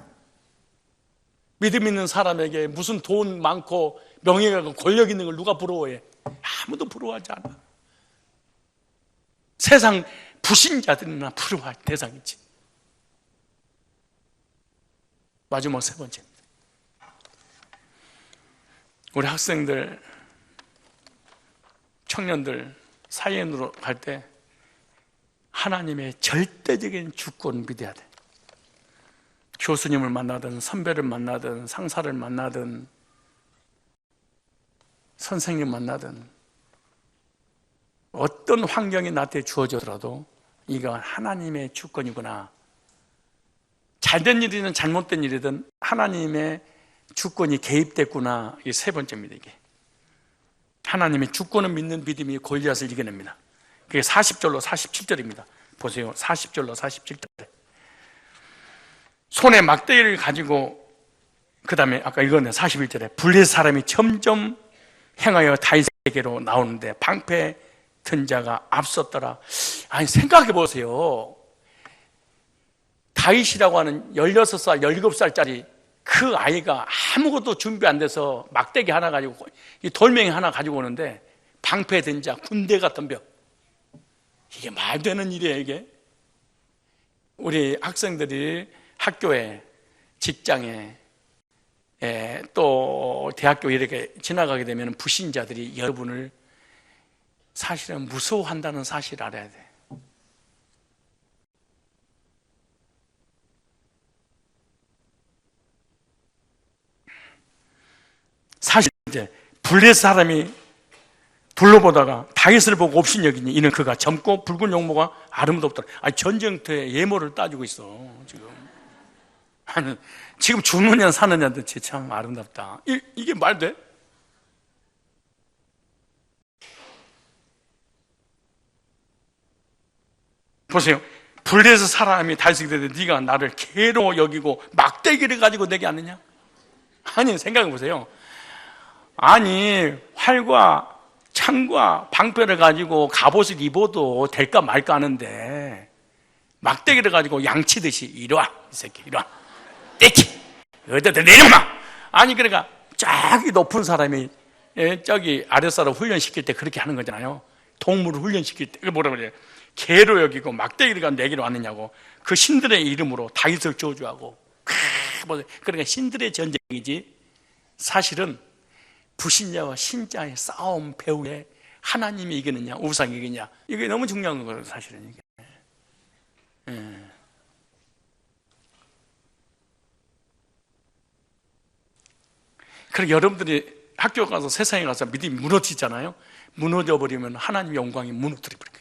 믿음 있는 사람에게 무슨 돈 많고 명예가 권력 있는 걸 누가 부러워해? 아무도 부러워하지 않아. 세상 불신자들이나 부러워할 대상이지. 마지막 세 번째입니다. 우리 학생들, 청년들 사회인으로 갈 때 하나님의 절대적인 주권을 믿어야 돼. 교수님을 만나든 선배를 만나든 상사를 만나든 선생님 만나든 어떤 환경이 나한테 주어져더라도 이건 하나님의 주권이구나. 잘된 일이든 잘못된 일이든 하나님의 주권이 개입됐구나. 이게 세 번째입니다. 이게 하나님의 주권을 믿는 믿음이 골리앗을 이겨냅니다. 그게 40절로 47절입니다. 보세요. 40절로 47절. 손에 막대기를 가지고 그 다음에 아까 읽었네. 41절에 블레셋 사람이 점점 행하여 다윗에게로 나오는데 방패 든 자가 앞섰더라. 아니 생각해 보세요. 다윗이라고 하는 16살, 17살짜리 그 아이가 아무것도 준비 안 돼서 막대기 하나 가지고 이 돌멩이 하나 가지고 오는데 방패 든 자, 군대 같은 벽. 이게 말 되는 일이에요, 이게. 우리 학생들이 학교에, 직장에, 또 대학교 이렇게 지나가게 되면 불신자들이 여러분을 사실은 무서워한다는 사실을 알아야 돼. 사실 이제 블레셋 사람이 둘러보다가 다윗을 보고 업신여기니 이는 그가 젊고 붉은 용모가 아름답더라. 아니 전쟁터에 예모를 따지고 있어 지금. 아니 지금 죽느냐 사느냐도 참 아름답다. 이게 말 돼? 보세요. 블레셋 사람이 다윗에게 이르되 네가 나를 개로 여기고 막대기를 가지고 내게 하느냐? 아니 생각해 보세요. 아니 활과 창과 방패를 가지고 갑옷을 입어도 될까 말까 하는데 막대기를 가지고 양치듯이 이리와 이 새끼 이리와 떼키 어디다 내려놔. 아니 그러니까 저기 높은 사람이 저기 아랫사람 훈련시킬 때 그렇게 하는 거잖아요. 동물을 훈련시킬 때 뭐라 그래요? 개로 여기고 막대기를 가지고 내기로 왔느냐고. 그 신들의 이름으로 다윗을 저주하고. 그러니까 신들의 전쟁이지 사실은 불신자와 신자의 싸움 배후에 하나님이 이기느냐 우상이 이기느냐 이게 너무 중요한 거예요 사실은. 이게 그리고 여러분들이 학교 가서 세상에 가서 믿음이 무너지잖아요. 무너져 버리면 하나님의 영광이 무너뜨려 버려요.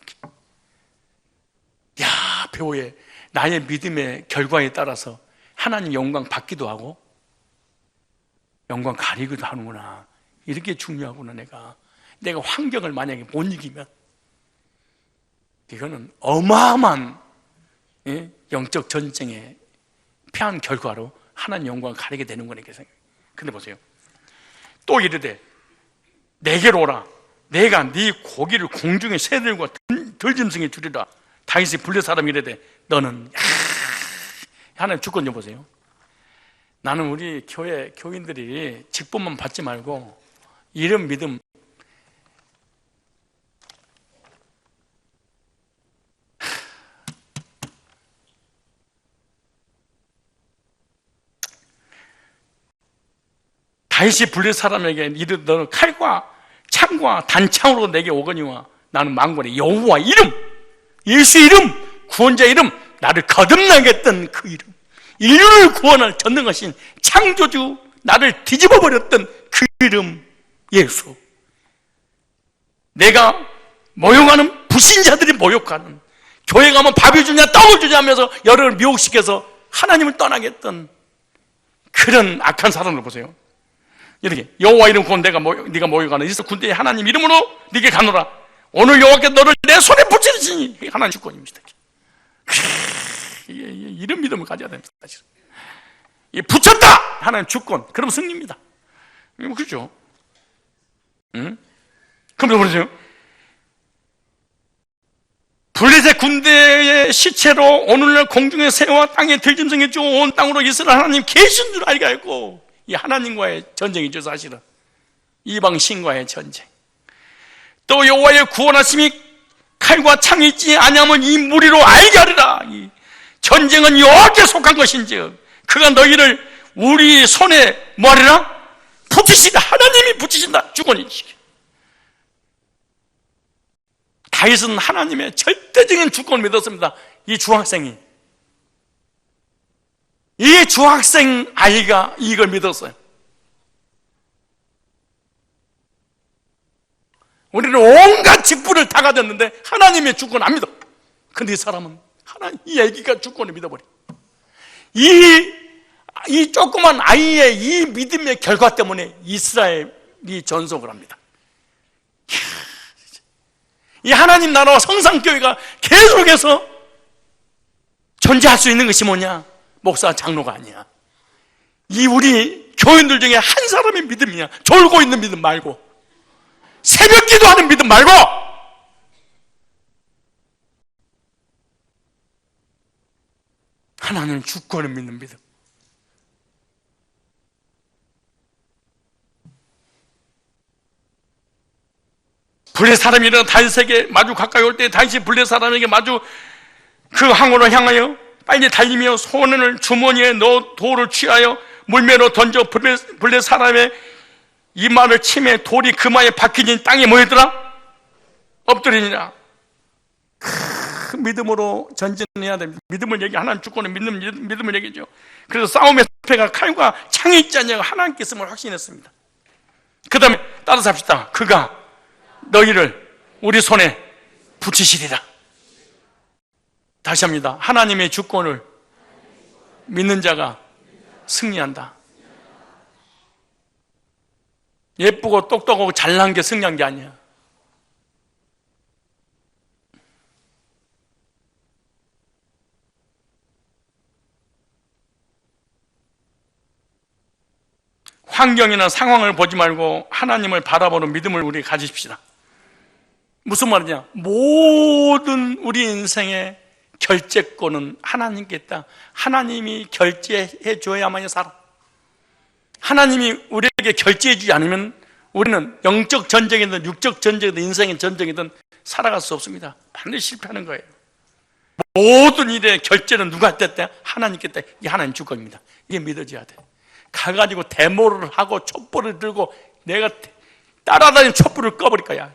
야 배우에 나의 믿음의 결과에 따라서 하나님 영광 받기도 하고 영광 가리기도 하는구나. 이렇게 중요하구나. 내가 환경을 만약에 못 이기면 이거는 어마어마한 영적 전쟁의 패한 결과로 하나님 영광을 가리게 되는 거니까 생각해요. 근데 보세요. 또 이르되 내게로 오라. 내가 네 고기를 공중의 새들과 들짐승에 주리라. 다윗이 블레셋 사람이 이르되 너는 하나님 주권 좀 보세요. 나는 우리 교회 교인들이 직분만 받지 말고 이런 믿음 다윗이 블레 사람에게 이르되 너는 칼과 창과 단창으로 내게 오거니와 나는 만군의 여호와 이름, 예수 이름, 구원자 이름, 나를 거듭나게 했던 그 이름, 인류를 구원할 전능하신 창조주, 나를 뒤집어 버렸던 그 이름 예수. 내가 모욕하는 불신자들이 모욕하는, 교회 가면 밥이 주냐 떡을 주냐 하면서 여러분을 미혹시켜서 하나님을 떠나게 했던 그런 악한 사람을 보세요. 이렇게 여호와 이름 곧 네가 모욕하는 이스라엘 군대의 하나님 이름으로 네게 가노라. 오늘 여호와께 너를 내 손에 붙이시니 하나님 주권입니다. 이런 믿음을 가져야 됩니다. 사실은. 붙였다 하나님 주권, 그럼 승리입니다. 그렇죠? 응? 그럼 보세요. 블레셋 군대의 시체로 오늘날 공중의 새와 땅의 들짐승이 온 땅으로 이스라엘 하나님 계신 줄 알게 했고, 이 하나님과의 전쟁이죠. 사실은 이방 신과의 전쟁. 또 여호와의 구원하심이 칼과 창이 있지 아니하면 이 무리로 알게 하리라. 이 전쟁은 여호와께 속한 것인즉 그가 너희를 우리 손에 뭐하리라? 붙이시다. 하나님이 붙이신다. 주권이시기. 다윗은 하나님의 절대적인 주권을 믿었습니다. 이 중학생 아이가 이걸 믿었어요. 우리는 온갖 직분을 다 가졌는데 하나님의 주권 안 믿어. 근데 이 사람은 이 아기가 주권을 믿어버려. 이 조그만 아이의 이 믿음의 결과 때문에 이스라엘이 전속을 합니다. 이 하나님 나라와 성상교회가 계속해서 존재할 수 있는 것이 뭐냐? 목사, 장로가 아니야. 이 우리 교인들 중에 한 사람의 믿음이야. 졸고 있는 믿음 말고, 새벽 기도하는 믿음 말고, 하나님 주권을 믿는 믿음. 블레 사람이 일어나 다윗에게 마주 가까이 올 때 다윗이 블레 사람에게 마주 그 항우로 향하여 빨리 달리며 손을 주머니에 넣어 돌을 취하여 물매로 던져 블레 사람의 이마를 치매 돌이 그마에 박히니 땅에 뭐였더라? 엎드리니라. 믿음으로 전진해야 됩니다. 믿음을 얘기, 하나님 주권을 믿는 믿음을 얘기죠. 그래서 싸움의 패가 칼과 창이 있지 않냐고 하나님께 있음을 확신했습니다. 그 다음에 따라서 합시다. 그가 너희를 우리 손에 붙이시리라. 다시 합니다. 하나님의 주권을 믿는 자가 승리한다. 예쁘고 똑똑하고 잘난 게 승리한 게 아니야. 환경이나 상황을 보지 말고 하나님을 바라보는 믿음을 우리 가지십시다. 무슨 말이냐? 모든 우리 인생의 결재권은 하나님께 있다. 하나님이 결재해 줘야만이 살아. 하나님이 우리에게 결재해 주지 않으면 우리는 영적 전쟁이든 육적 전쟁이든 인생의 전쟁이든 살아갈 수 없습니다. 반드시 실패하는 거예요. 모든 일의 결재는 누가 했다? 하나님께 있다. 이게 하나님 주권입니다. 이게 믿어져야 돼. 가가지고 데모를 하고 촛불을 들고 내가 따라다니는 촛불을 꺼버릴 거야.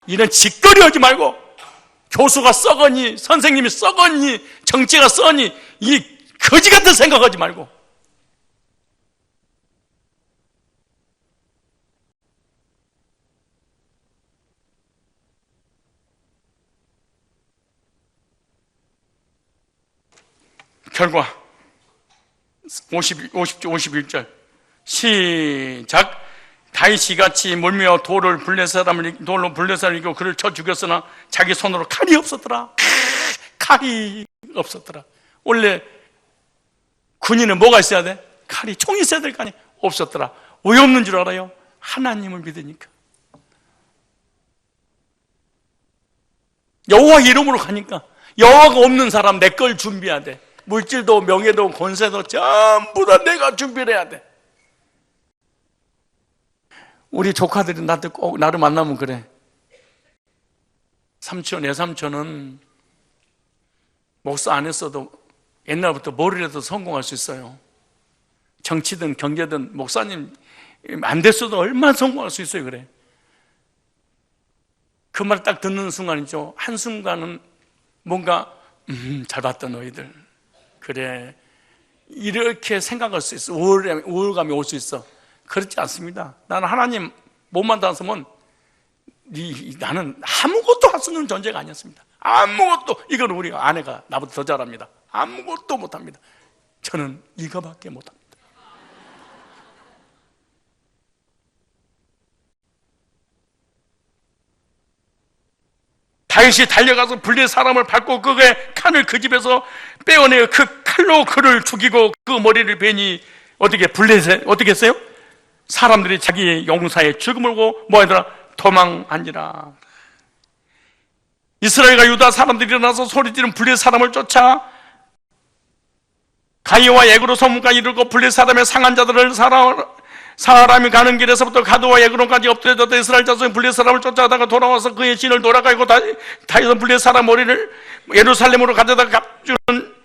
이런 짓거리 하지 말고, 교수가 썩으니 선생님이 썩으니 정치가 썩으니 이 거지 같은 생각하지 말고, 결과 51절 시작. 다윗이 같이 물며 돌로 블레 사람을 이기고 그를 쳐 죽였으나 자기 손으로 칼이 없었더라. 칼이 없었더라. 원래 군인은 뭐가 있어야 돼? 칼이, 총이 있어야 될 거 아니야. 없었더라. 왜 없는 줄 알아요? 하나님을 믿으니까. 여호와 이름으로 가니까. 여호와가 없는 사람 내 걸 준비해야 돼. 물질도 명예도 권세도 전부 다 내가 준비를 해야 돼. 우리 조카들이 나한테 꼭 나를 만나면 그래. 삼촌, 내 삼촌은 목사 안 했어도 옛날부터 뭘 해도 성공할 수 있어요. 정치든 경제든 목사님 안 됐어도 얼마나 성공할 수 있어요. 그래. 그 말 딱 듣는 순간이죠. 한순간은 뭔가 잘 봤다 너희들. 그래, 이렇게 생각할 수 있어. 우월감이 올 수 있어. 그렇지 않습니다. 나는 하나님 몸만 닿았으면 나는 아무것도 할 수 없는 존재가 아니었습니다. 아무것도. 이건 우리 아내가 나보다 더 잘합니다. 아무것도 못합니다. 저는 이거밖에 못합니다. 다윗이 달려가서 블레 사람을 밟고 그의 칼을 그 집에서 빼어내어 그 칼로 그를 죽이고 그 머리를 베니 어떻게 했어요? 사람들이 자기의 용사의 죽음을 보고 뭐하더라? 도망하니라. 이스라엘과 유다 사람들이 일어나서 소리지른 블레 사람을 쫓아 가이와 예그로 소문까지 이르고 블레 사람의 상한 자들을 사람이 가는 길에서부터 가드와 예그론까지 엎드려졌다. 이스라엘 자손이 블레 사람을 쫓아가다가 돌아와서 그의 신을 돌아가고 다윗은 블레 사람 머리를 예루살렘으로 가져다가 값주는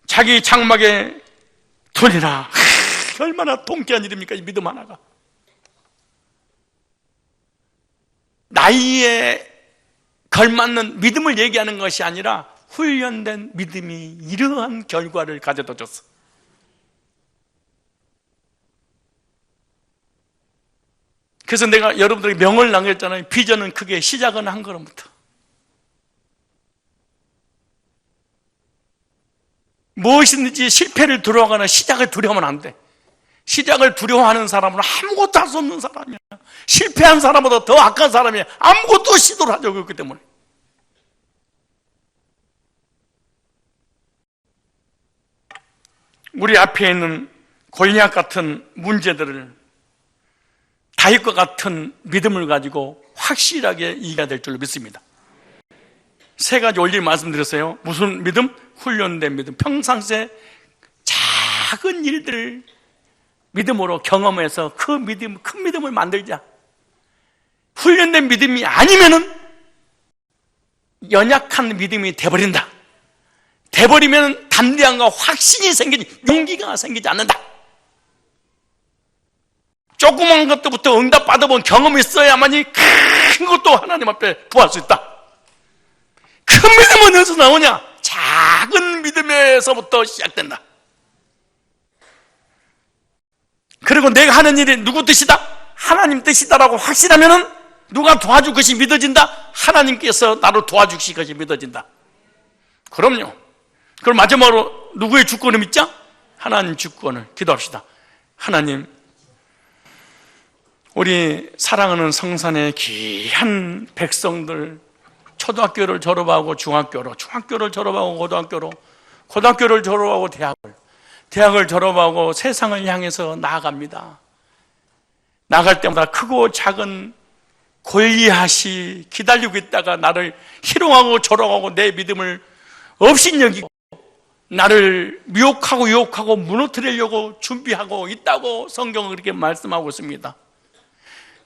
자기 장막에 두니라. 얼마나 통쾌한 일입니까? 이 믿음 하나가. 나이에 걸맞는 믿음을 얘기하는 것이 아니라 훈련된 믿음이 이러한 결과를 가져다 줬어. 그래서 내가 여러분들에게 명을 남겼잖아요. 비전은 크게, 시작은 한 걸음부터. 무엇이든지 실패를 두려워하거나 시작을 두려워하면 안 돼. 시작을 두려워하는 사람은 아무것도 할 수 없는 사람이야. 실패한 사람보다 더 악한 사람이야. 아무것도 시도를 하지 않기 때문에. 우리 앞에 있는 골리앗 같은 문제들을 다윗과 같은 믿음을 가지고 확실하게 이겨야 될 줄로 믿습니다. 세 가지 원리 말씀드렸어요. 무슨 믿음? 훈련된 믿음. 평상시에 작은 일들을 믿음으로 경험해서 그 믿음, 큰 믿음을 만들자. 훈련된 믿음이 아니면은 연약한 믿음이 돼버린다. 돼버리면 담대함과 확신이 생기지, 용기가 생기지 않는다. 조그만 것부터 응답 받아본 경험이 있어야만이 큰 것도 하나님 앞에 구할 수 있다. 큰 믿음은 어디서 나오냐? 작은 믿음에서부터 시작된다. 그리고 내가 하는 일이 누구 뜻이다? 하나님 뜻이다라고 확신하면은 누가 도와줄 것이 믿어진다? 하나님께서 나를 도와주실 것이 믿어진다. 그럼요. 그럼 마지막으로 누구의 주권을 믿자? 하나님 주권을. 기도합시다. 하나님, 우리 사랑하는 성산의 귀한 백성들, 초등학교를 졸업하고 중학교를 졸업하고 고등학교를 졸업하고 대학을 졸업하고 세상을 향해서 나아갑니다. 나갈 때마다 크고 작은 골리앗이 기다리고 있다가 나를 희롱하고 조롱하고 내 믿음을 업신여기고 나를 미혹하고 유혹하고 무너뜨리려고 준비하고 있다고 성경은 그렇게 말씀하고 있습니다.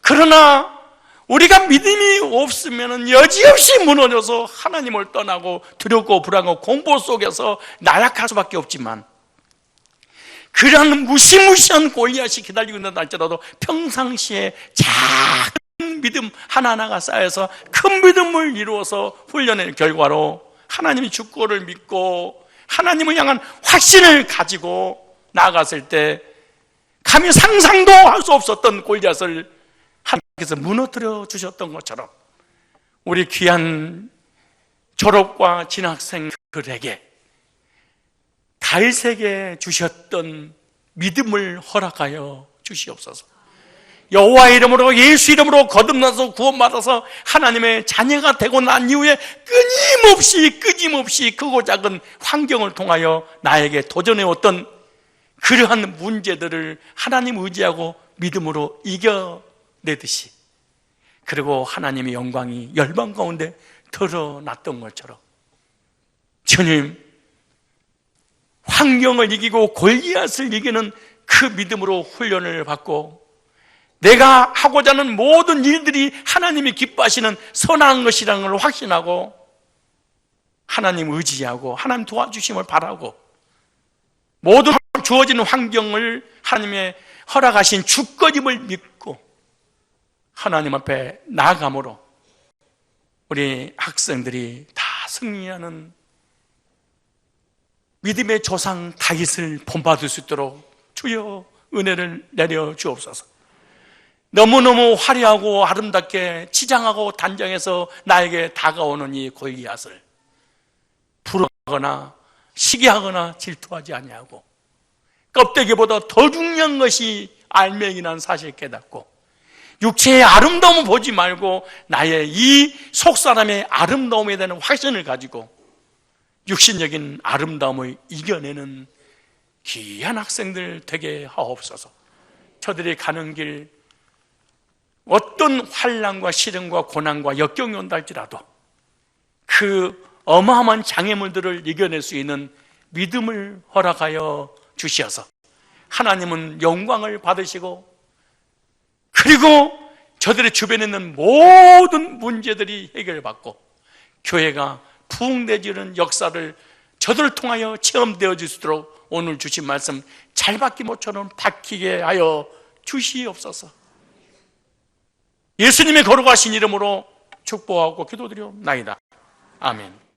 그러나 우리가 믿음이 없으면 여지없이 무너져서 하나님을 떠나고 두렵고 불안하고 공포 속에서 나약할 수밖에 없지만, 그러한 무시무시한 골리앗이 기다리고 있는다 할지라도 평상시에 작은 믿음 하나하나가 쌓여서 큰 믿음을 이루어서 훈련의 결과로 하나님의 주권을 믿고 하나님을 향한 확신을 가지고 나아갔을 때 감히 상상도 할 수 없었던 골리앗을 하나님께서 무너뜨려 주셨던 것처럼 우리 귀한 졸업과 진학생들에게 다윗에게 주셨던 믿음을 허락하여 주시옵소서. 여호와의 이름으로, 예수 이름으로 거듭나서 구원받아서 하나님의 자녀가 되고 난 이후에 끊임없이 크고 작은 환경을 통하여 나에게 도전해왔던 그러한 문제들을 하나님 의지하고 믿음으로 이겨내듯이, 그리고 하나님의 영광이 열방 가운데 드러났던 것처럼 주님, 환경을 이기고 골리앗을 이기는 그 믿음으로 훈련을 받고 내가 하고자 하는 모든 일들이 하나님이 기뻐하시는 선한 것이라는 걸 확신하고 하나님 의지하고 하나님 도와주심을 바라고 모든 주어지는 환경을 하나님의 허락하신 주권임을 믿고 하나님 앞에 나아감으로 우리 학생들이 다 승리하는 믿음의 조상 다윗을 본받을 수 있도록 주여 은혜를 내려 주옵소서. 너무너무 화려하고 아름답게 치장하고 단정해서 나에게 다가오는 이 골리앗을 부러워하거나 시기하거나 질투하지 아니하고 껍데기보다 더 중요한 것이 알맹이라는 사실을 깨닫고 육체의 아름다움을 보지 말고 나의 이 속사람의 아름다움에 대한 확신을 가지고 육신적인 아름다움을 이겨내는 귀한 학생들 되게 하옵소서. 저들이 가는 길 어떤 환난과 시련과 고난과 역경이 온다 할지라도 그 어마어마한 장애물들을 이겨낼 수 있는 믿음을 허락하여 주시어서 하나님은 영광을 받으시고 그리고 저들의 주변에 있는 모든 문제들이 해결받고 교회가 부흥되지는 역사를 저들을 통하여 체험되어질 수 있도록 오늘 주신 말씀 잘 박힌 모처럼 박히게 하여 주시옵소서. 예수님의 거룩하신 이름으로 축복하고 기도드리옵나이다. 아멘.